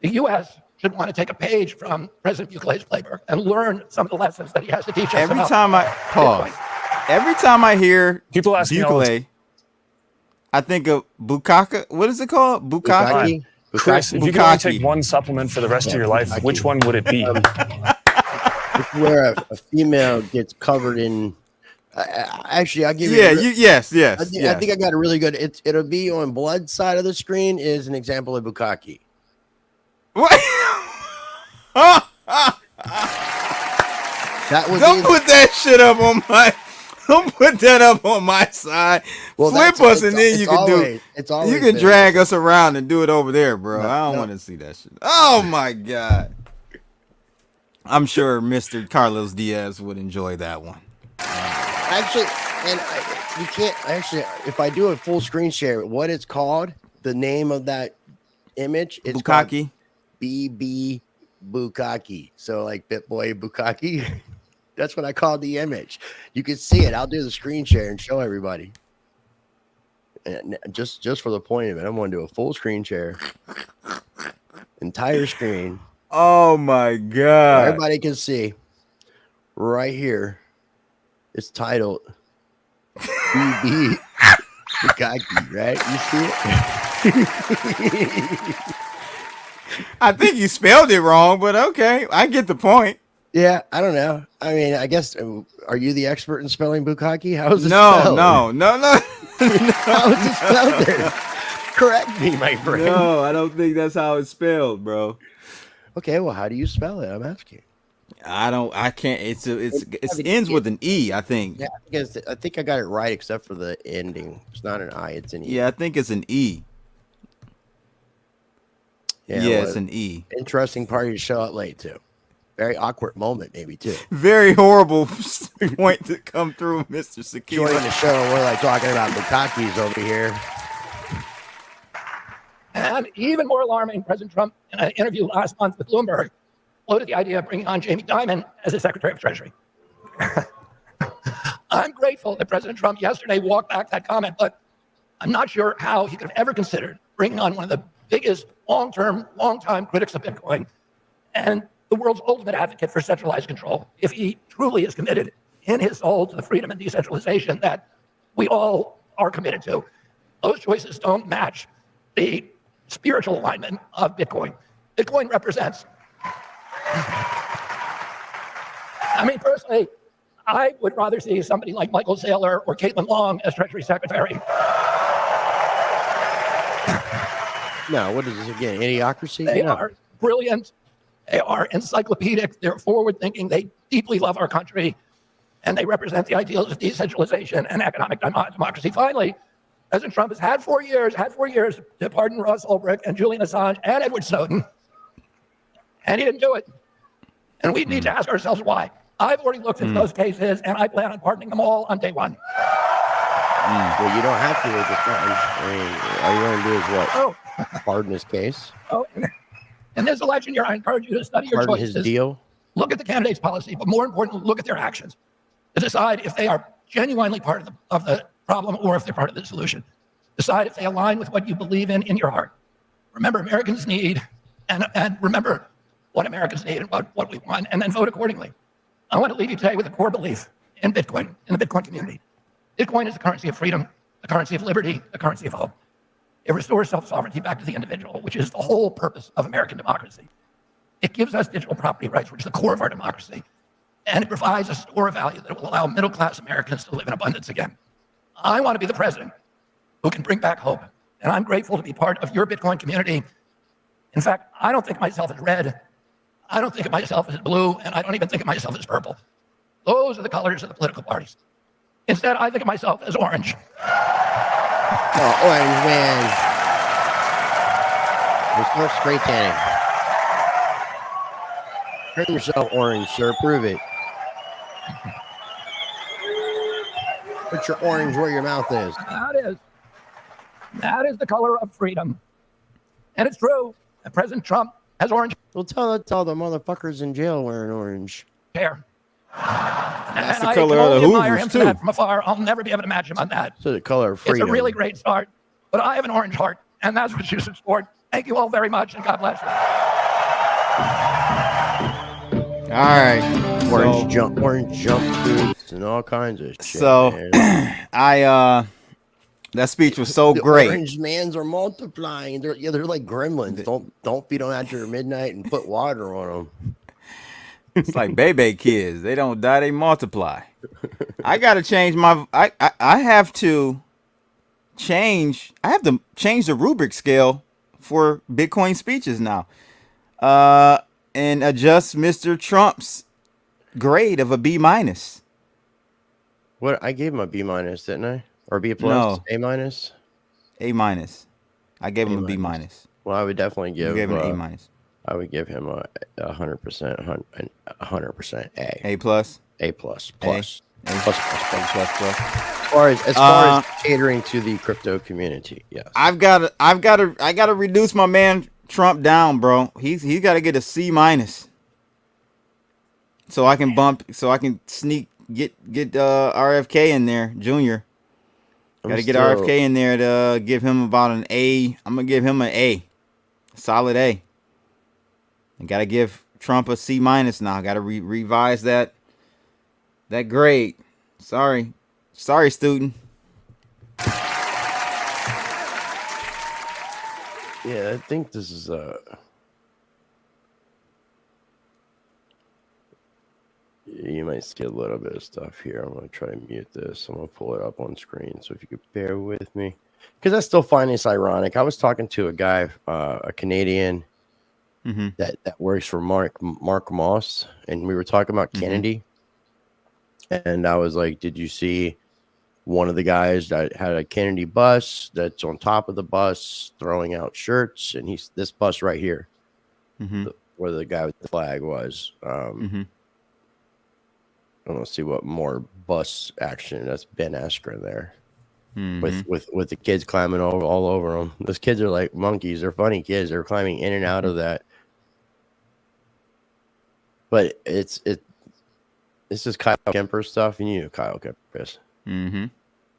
The U.S. should want to take a page from President Bukele's playbook and learn some of the lessons that he has to teach us. Every time I hear people ask Bukele, I think of Bukaka. What is it called? Bukaki? Chris, if you could only take one supplement for the rest of your life, which one would it be? Where a female gets covered in. Actually, I'll give you. Yes. I think I got a really good. It'll be on blood side of the screen is an example of Bukaki. What? Don't put that shit up on my. Don't put that up on my side. Well, flip us, and then you can do. It's always you can drag us around and do it over there, bro. I don't want to see that shit. Oh my god. I'm sure Mr. Carlos Diaz would enjoy that one. Actually, and you can't actually. If I do a full screen share, what it's called, the name of that image, it's Bukaki. BB Bukaki. So like BitBoy Bukaki. That's what I call the image. You can see it. I'll do the screen share and show everybody. And just for the point of it, I'm going to do a full screen share, entire screen. Oh my god! Everybody can see right here. It's titled BB Bukaki, right? You see it? I think you spelled it wrong, but okay, I get the point. Yeah, I don't know. I mean, I guess, are you the expert in spelling Bukaki? How is it spelled? spelled? No. How is it spelled there? Correct me, my friend. No, I don't think that's how it's spelled, bro. Okay, well, how do you spell it? I'm asking. I can't. It ends with an E, I think. Yeah, I think I got it right, except for the ending. It's not an I, it's an E. Yeah, I think it's an E. Yeah, it's an E. Interesting party to show up late to. Very awkward moment, maybe, too. Very horrible point to come through, Mr. Sakina. Joining the show, we're like talking about Bukakis over here. And even more alarming, President Trump, in an interview last month with Bloomberg, floated the idea of bringing on Jamie Dimon as his Secretary of Treasury. I'm grateful that President Trump yesterday walked back that comment, but I'm not sure how he could have ever considered bringing on one of the biggest long-time critics of Bitcoin and the world's ultimate advocate for centralized control, if he truly is committed in his soul to the freedom and decentralization that we all are committed to. Those choices don't match the spiritual alignment of Bitcoin. Bitcoin represents. I mean, personally, I would rather see somebody like Michael Saylor or Caitlin Long as Treasury Secretary. No, what is this again? Idiocracy? They are brilliant. They are encyclopedic. They're forward-thinking. They deeply love our country, and they represent the ideals of decentralization and economic democracy. Finally, President Trump has had 4 years to pardon Ross Ulbricht and Julian Assange and Edward Snowden, and he didn't do it. And we need to ask ourselves why. I've already looked into those cases, and I plan on pardoning them all on day one. Well, you don't have to with the fund. I mean, all you're going to do is what? Oh. Pardon his case. Oh, in this election year, I encourage you to study your Pardon choices. his deal. Look at the candidate's policy, but more importantly, look at their actions to decide if they are genuinely part of the problem or if they're part of the solution. Decide if they align with what you believe in your heart. Remember, Americans need, and remember what Americans need and what we want, and then vote accordingly. I want to leave you today with a core belief in Bitcoin, in the Bitcoin community. Bitcoin is the currency of freedom, the currency of liberty, the currency of hope. It restores self-sovereignty back to the individual, which is the whole purpose of American democracy. It gives us digital property rights, which is the core of our democracy. And it provides a store of value that will allow middle-class Americans to live in abundance again. I want to be the president who can bring back hope. And I'm grateful to be part of your Bitcoin community. In fact, I don't think of myself as red. I don't think of myself as blue. And I don't even think of myself as purple. Those are the colors of the political parties. Instead, I think of myself as orange. Oh, orange, man. There's no spray tanning. Turn yourself orange, sir. Prove it. Put your orange where your mouth is. That is the color of freedom. And it's true that President Trump has orange. Well, tell the motherfuckers in jail wearing orange. Hair. That's and the color of the admire Hoovers, him for too. that from afar. I'll never be able to match him on that. So the color of freedom. It's a really great start. But I have an orange heart, and that's what you should support. Thank you all very much, and God bless you. All right. Orange jump boots, and all kinds of shit. So man. that speech was so The great. Orange mans are multiplying. They're like gremlins. Don't feed them after midnight and put water on them. It's like baby kids. They don't die, they multiply. I gotta change my I have to change the rubric scale for Bitcoin speeches now. And adjust Mr. Trump's grade of a B-. What I gave him a B-, didn't I? Or B+? No. A-? A-. I gave him a B-. Well, I would definitely give. You gave him an A-. I would give him a 100%, 100% A. A plus. A plus. A. Plus. A. Plus. As far as catering to the crypto community, yes. I gotta reduce my man Trump down, bro. He's got to get a C-. So I can sneak get RFK in there, Junior. Got to get RFK in there to give him about an A. I'm gonna give him an A, solid A. I got to give Trump a C- now. I got to revise that grade. Sorry, student. Yeah, I think this is you might see a little bit of stuff here. I'm gonna try to mute this. I'm gonna pull it up on screen, so if you could bear with me, because I still find this ironic. I was talking to a guy, a Canadian, that works for Mark Moss, and we were talking about Kennedy, and I was like, "Did you see one of the guys that had a Kennedy bus that's on top of the bus throwing out shirts?" And he's this bus right here, where the guy with the flag was. I don't see what more bus action. That's Ben Askren there, with the kids climbing all over them. Those kids are like monkeys. They're funny kids. They're climbing in and out of that. But this is Kyle Kemper stuff, and you know Kyle Kemper, Chris.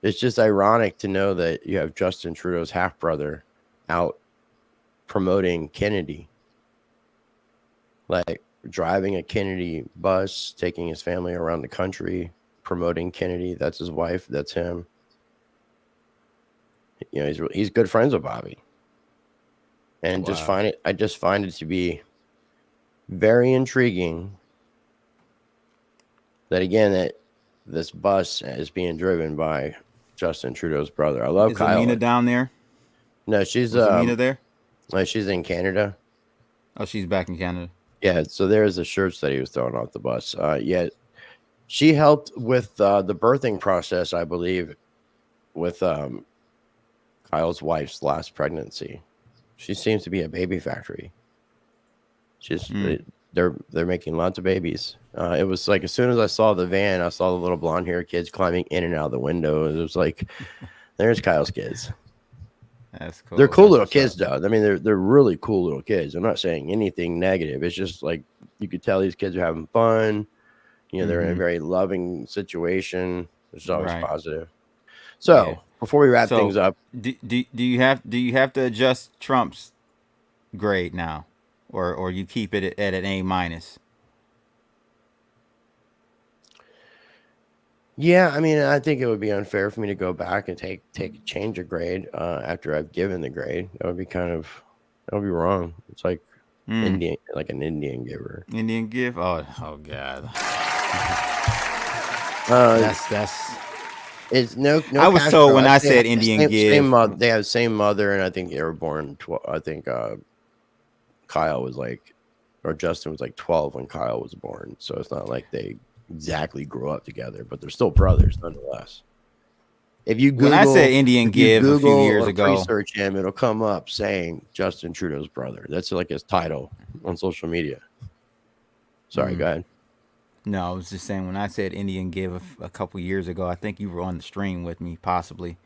It's just ironic to know that you have Justin Trudeau's half brother out promoting Kennedy, like driving a Kennedy bus, taking his family around the country, promoting Kennedy. That's his wife. That's him. You know, he's good friends with Bobby, and I just find it to be very intriguing that this bus is being driven by Justin Trudeau's brother. I love Kyle. Is Amina down there? No, she's Amina there. Like she's in Canada. Oh, she's back in Canada. Yeah, so there's the shirts that he was throwing off the bus. Yeah, she helped with the birthing process, I believe, with Kyle's wife's last pregnancy. She seems to be a baby factory. they're making lots of babies. It was like as soon as I saw the van, I saw the little blonde hair kids climbing in and out of the window. It was like, there's Kyle's kids. That's cool. They're cool little kids, though. I mean, they're really cool little kids. I'm not saying anything negative. It's just like you could tell these kids are having fun. You know, they're in a very loving situation, which is always positive. So before we wrap things up, do you have to adjust Trump's grade now, or you keep it at an A-? Yeah, I mean, I think it would be unfair for me to go back and change a grade after I've given the grade. That would be that would be wrong. It's like an Indian giver. Indian give? Oh God. That's. It's no. I was told when I said Indian give. They have the same mother, and I think they were born. I think Kyle was like, or Justin was like 12 when Kyle was born. So it's not like they exactly grew up together, but they're still brothers nonetheless. If you Google, when I said Indian give a few years ago, research him, it'll come up saying Justin Trudeau's brother. That's like his title on social media. Sorry, go ahead. No, I was just saying when I said Indian give a couple years ago, I think you were on the stream with me, possibly.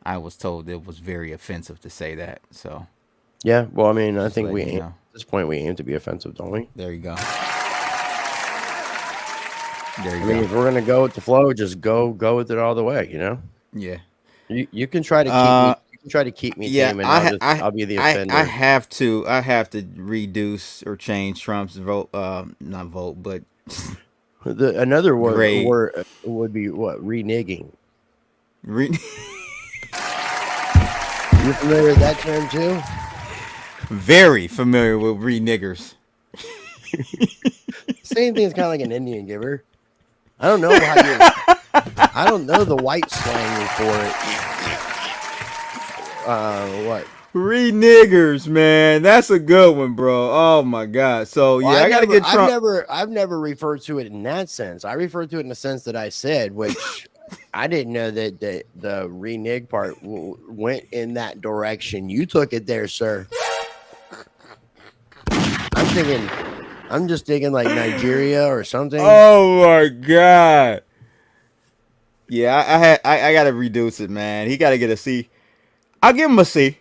I was told it was very offensive to say that. So yeah, well, I mean, I think at this point we aim to be offensive, don't we? There you go. I mean, if we're gonna go with the flow, just go with it all the way, you know? Yeah. You can try to keep me. You can try to keep me. Yeah, I'll be the offender. I have to reduce or change Trump's vote. Not vote, but another word would be what? Reneging. You familiar with that term too? Very familiar with re-niggers. Same thing is kind of like an Indian giver. I don't know I don't know the white slang for it. What? Re-niggers, man. That's a good one, bro. Oh my God. So yeah, I gotta get Trump. I've never referred to it in that sense. I referred to it in the sense that I said, which I didn't know that the renege part went in that direction. You took it there, sir. I'm just thinking like Nigeria or something. Oh my God. Yeah, I gotta reduce it, man. He gotta get a C. I'll give him a C.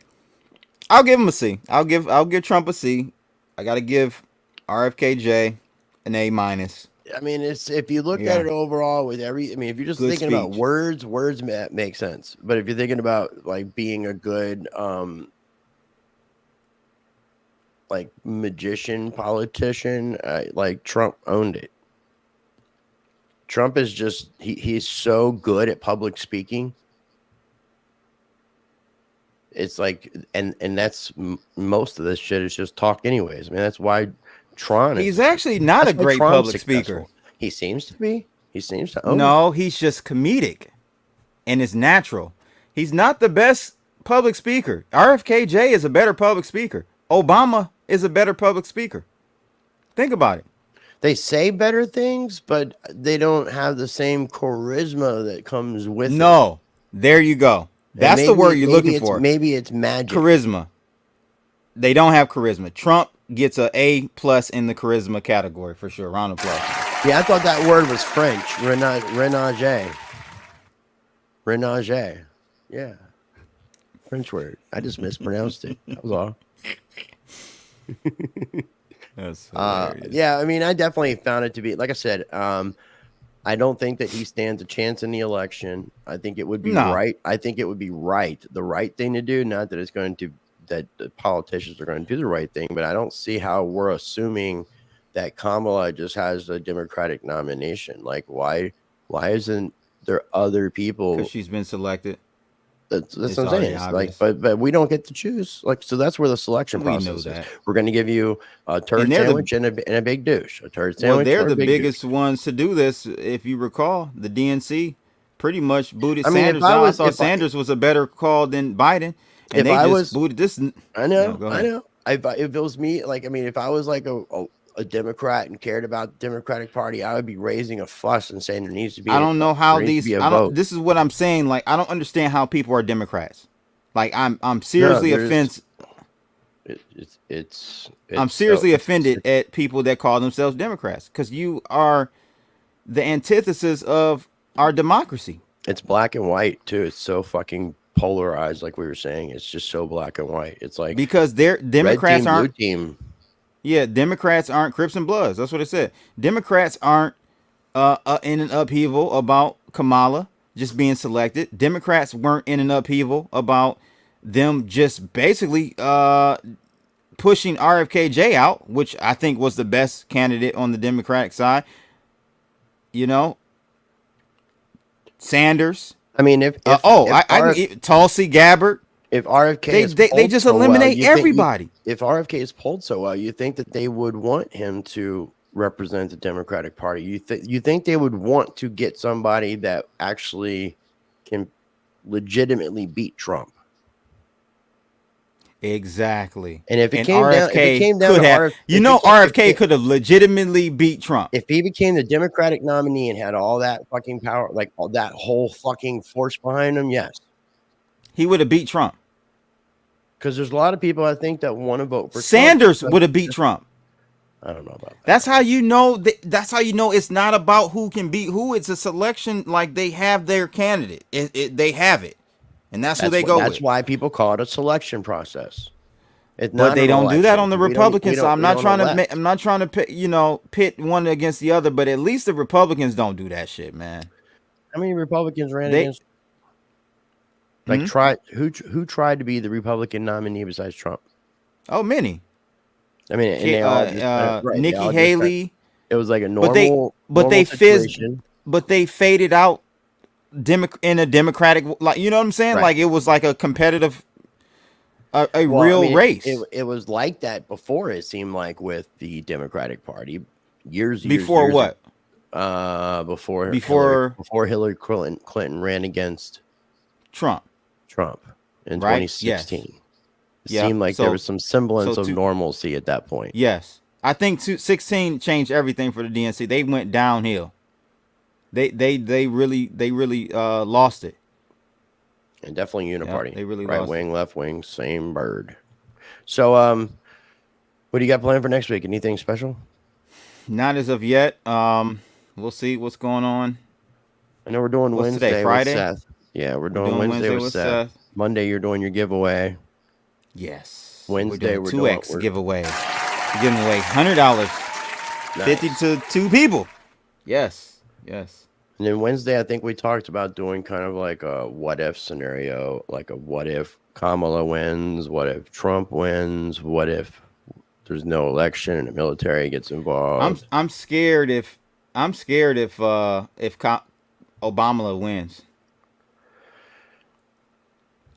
I'll give Trump a C. I gotta give RFKJ an A-. I mean, it's if you look at it overall with if you're just thinking about words make sense. But if you're thinking about like being a good like magician politician, like Trump owned it. Trump is just he's so good at public speaking. It's like and that's most of this shit is just talk anyways. I mean, that's why he's actually not a great public speaker. He seems to be. He seems to own it. He's just comedic and it's natural. He's not the best public speaker. RFKJ is a better public speaker. Obama is a better public speaker. Think about it. They say better things, but they don't have the same charisma that comes with it. There you go. That's the word you're looking for. Maybe it's magic. Charisma. They don't have charisma. Trump gets an A+ in the charisma category for sure. Round of applause. Yeah, I thought that word was French. Renage. Yeah. French word. I just mispronounced it. That was all. That's hilarious. Yeah, I mean, I definitely found it to be, like I said, I don't think that he stands a chance in the election. I think it would be right. I think it would be the right thing to do. Not that it's going to, that the politicians are going to do the right thing, but I don't see how we're assuming that Kamala just has a Democratic nomination. Like, why isn't there other people? Because she's been selected. That's what I'm saying. Like, but we don't get to choose. Like, so that's where the selection process is. We're going to give you a turd sandwich and a big douche. A turd sandwich. Well, they're the biggest ones to do this. If you recall, the DNC pretty much booted Sanders. I thought Sanders was a better call than Biden, and they just booted this. I know. If it was me, like, I mean, if I was like a Democrat and cared about the Democratic Party, I would be raising a fuss and saying there needs to be. I don't know how these. This is what I'm saying. Like, I don't understand how people are Democrats. Like, I'm seriously offensive. I'm seriously offended at people that call themselves Democrats, because you are the antithesis of our democracy. It's black and white too. It's so fucking polarized, like we were saying. It's just so black and white. It's like because they're Democrats aren't blue team. Yeah, Democrats aren't Crips and Bloods. That's what it said. Democrats aren't in an upheaval about Kamala just being selected. Democrats weren't in an upheaval about them just basically pushing RFK out, which I think was the best candidate on the Democratic side. You know, Sanders. I mean, if Tulsi Gabbard. If RFK they just eliminate everybody. If RFK is polled so well, you think that they would want him to represent the Democratic Party? You think they would want to get somebody that actually can legitimately beat Trump? Exactly. And if it came down to RFK could have legitimately beat Trump. If he became the Democratic nominee and had all that fucking power, like all that whole fucking force behind him, yes, he would have beat Trump. Because there's a lot of people, I think, that want to vote for Sanders would have beat Trump. I don't know about that. That's how you know. That's how you know it's not about who can beat who. It's a selection. Like they have their candidate. They have it, and that's who they go with. That's why people call it a selection process. But they don't do that on the Republicans. So I'm not trying to pit one against the other. But at least the Republicans don't do that shit, man. How many Republicans ran against? Like who tried to be the Republican nominee besides Trump? Oh, many. I mean, and they all just, Nikki Haley. It was like a normal, but they fizzed. But they faded out in a Democratic, like, you know what I'm saying? Right. Like it was like a competitive, real race. It was like that before. It seemed like with the Democratic Party years before what? Before Hillary Clinton ran against Trump in 2016. Yes. It seemed like there was some semblance of normalcy at that point. Yes. I think 16 changed everything for the DNC. They went downhill. They really lost it. And definitely uniparty. They really right wing, left wing, same bird. So what do you got planned for next week? Anything special? Not as of yet. We'll see what's going on. I know we're doing Wednesday today, Friday? with Seth. Yeah, we're doing Wednesday with Seth. Monday, you're doing your giveaway. Yes. Wednesday, we're doing 2X giveaway. We're giving away $100, 50 to 2 people. Yes. And then Wednesday, I think we talked about doing kind of like a what if scenario, like a what if Kamala wins, what if Trump wins, what if there's no election and the military gets involved. I'm scared if Obama wins.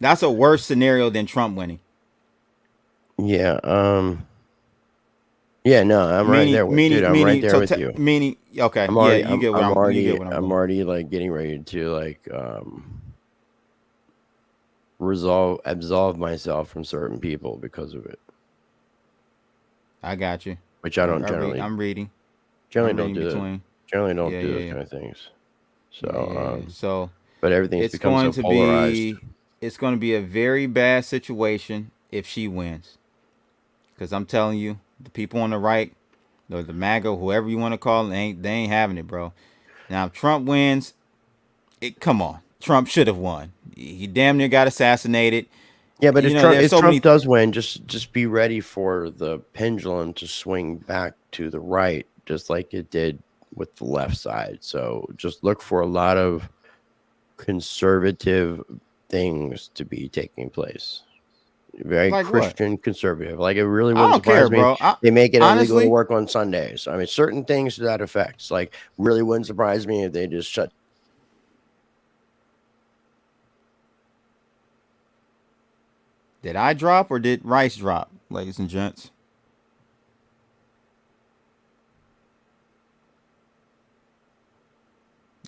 That's a worse scenario than Trump winning. Yeah. Yeah. No, I'm right there with you. I'm right there with you. Okay. I'm already like getting ready to like absolve myself from certain people because of it. I got you. Which I don't generally. I'm reading. Generally don't do that. Generally don't do those kind of things. So. So. But everything's become so polarized. It's going to be a very bad situation if she wins. Because I'm telling you, the people on the right, or the MAGA, whoever you want to call it, they ain't having it, bro. Now, if Trump wins, come on. Trump should have won. He damn near got assassinated. Yeah, but if Trump does win, just be ready for the pendulum to swing back to the right, just like it did with the left side. So just look for a lot of conservative things to be taking place. Very like Christian what? Conservative. Like it really wouldn't surprise me. Bro. They make it illegal to work on Sundays. I mean, certain things to that effect. Like really wouldn't surprise me if they just shut. Did I drop or did Rice drop, ladies and gents?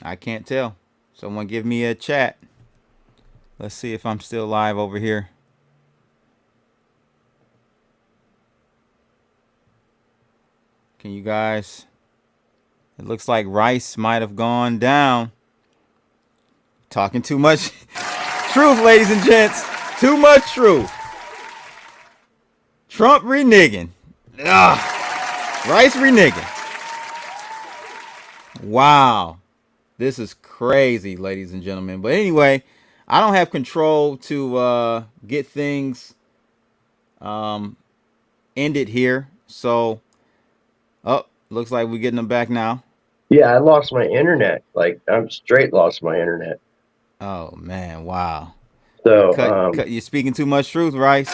I can't tell. Someone give me a chat. Let's see if I'm still live over here. Can you guys? It looks like Rice might have gone down. Talking too much truth, ladies and gents. Too much truth. Trump reneging. Rice reneging. Wow. This is crazy, ladies and gentlemen. But anyway, I don't have control to get things ended here. So, looks like we're getting them back now. Yeah, I lost my internet. Like, I'm straight lost my internet. Oh, man. Wow. So, you're speaking too much truth, Rice.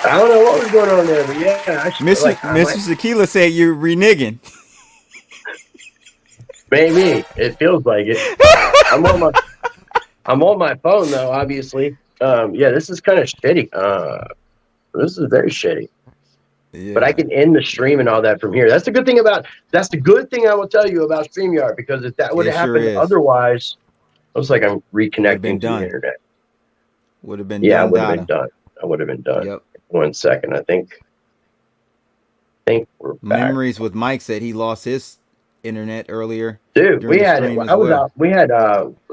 I don't know what was going on there, but yeah. Mr. Tequila said you're reneging. Maybe. It feels like it. I'm on my phone, though, obviously. Yeah, this is kind of shitty. This is very shitty. Yeah. But I can end the stream and all that from here. That's the good thing I will tell you about StreamYard, because if that would have happened otherwise, it looks like I'm reconnecting to the internet. Would have been done. I would have been done. Yep. 1 second. I think we're back. Memories with Mike said he lost his internet earlier. Dude, we had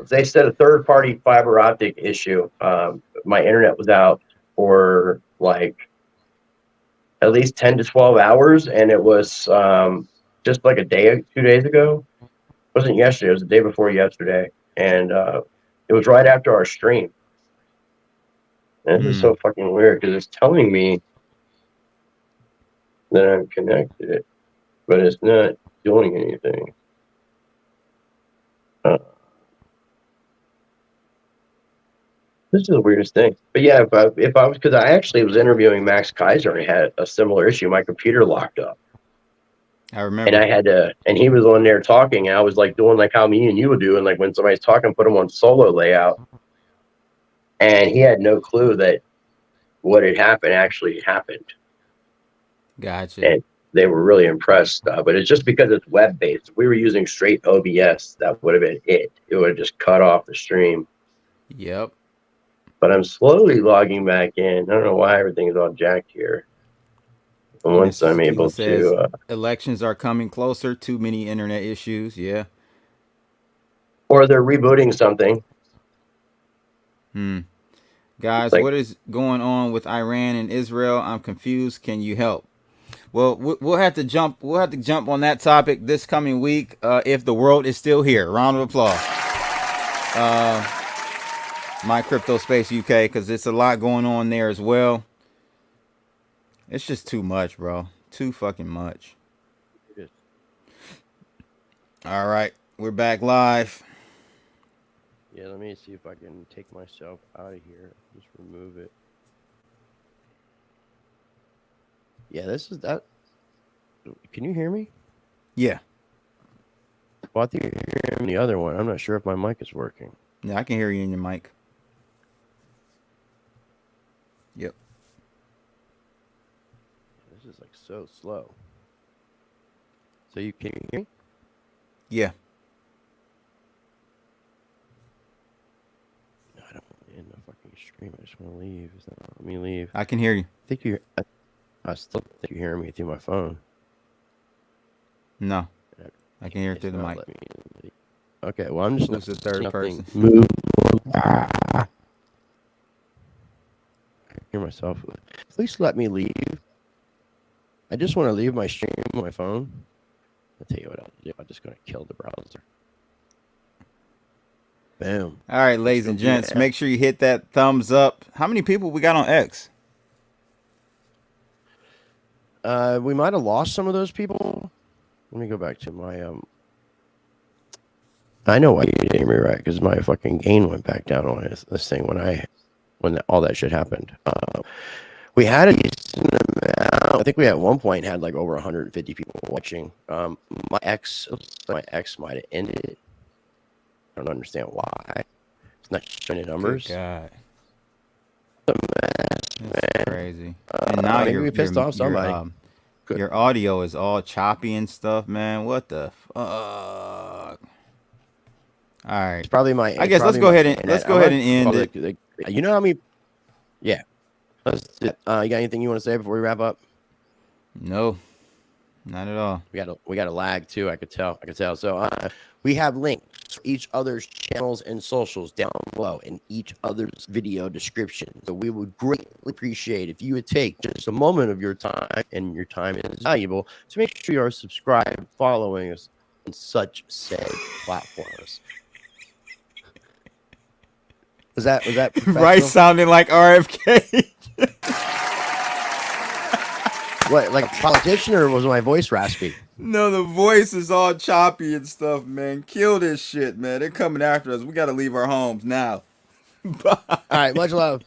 they said a third-party fiber optic issue. My internet was out for like at least 10 to 12 hours, and it was just like 2 days ago. It wasn't yesterday, it was the day before yesterday. And it was right after our stream. And this is so fucking weird, because it's telling me that I'm connected, but it's not doing anything. This is the weirdest thing. But yeah, if I was, because I actually was interviewing Max Kaiser and had a similar issue. My computer locked up. I remember. And I had to, and he was on there talking, and I was like doing like how me and you would do, and like when somebody's talking, put them on solo layout. And he had no clue that what had happened actually happened. Gotcha. And they were really impressed. But it's just because it's web-based. If we were using straight OBS, that would have been it. It would have just cut off the stream. Yep. But I'm slowly logging back in. I don't know why everything is all jacked here. And once I'm able to... elections are coming closer. Too many internet issues. Yeah. Or they're rebooting something. Guys, what is going on with Iran and Israel? I'm confused. Can you help? Well, we'll have to jump. We'll have to jump on that topic this coming week if the world is still here. Round of applause. My Crypto Space UK, because it's a lot going on there as well. It's just too much, bro. Too fucking much. All right, we're back live. Yeah, let me see if I can take myself out of here. Just remove it. Yeah, this is that. Can you hear me? Yeah. Well, I think you're hearing the other one. I'm not sure if my mic is working. Yeah, I can hear you in your mic. Yep. This is like so slow. So can you hear me? Yeah. No, I don't want to end the fucking stream. I just want to leave. Let me leave. I can hear you. I still think you're hearing me through my phone. No. I can hear it through the mic. Okay, well, I'm just going to third person. Move. I hear myself. At least let me leave. I just want to leave my stream on my phone. I'll tell you what I'll do. I'm just going to kill the browser. Boom. All right, ladies and gents, make sure you hit that thumbs up. How many people we got on X? We might have lost some of those people. Let me go back to my I know why you didn't hear me right, because my fucking gain went back down on this thing when all that shit happened. We had I think we at one point had like over 150 people watching. My ex might have ended it. I don't understand why. It's not showing the numbers. God. That's crazy. And now you're pissed off somebody. Your audio is all choppy and stuff, man. What the fuck? All right. It's probably my. I guess let's go ahead and end it. You know how many? Yeah. You got anything you want to say before we wrap up? No, not at all. We got a lag too. I could tell. So we have links for each other's channels and socials down below in each other's video description. So we would greatly appreciate if you would take just a moment of your time, and your time is valuable, to make sure you are subscribed, following us on such said platforms. Was that right? Sounding like RFK. What, like a politician, or was my voice raspy? No, the voice is all choppy and stuff, man. Kill this shit, man. They're coming after us. We got to leave our homes now. Bye. All right, much love.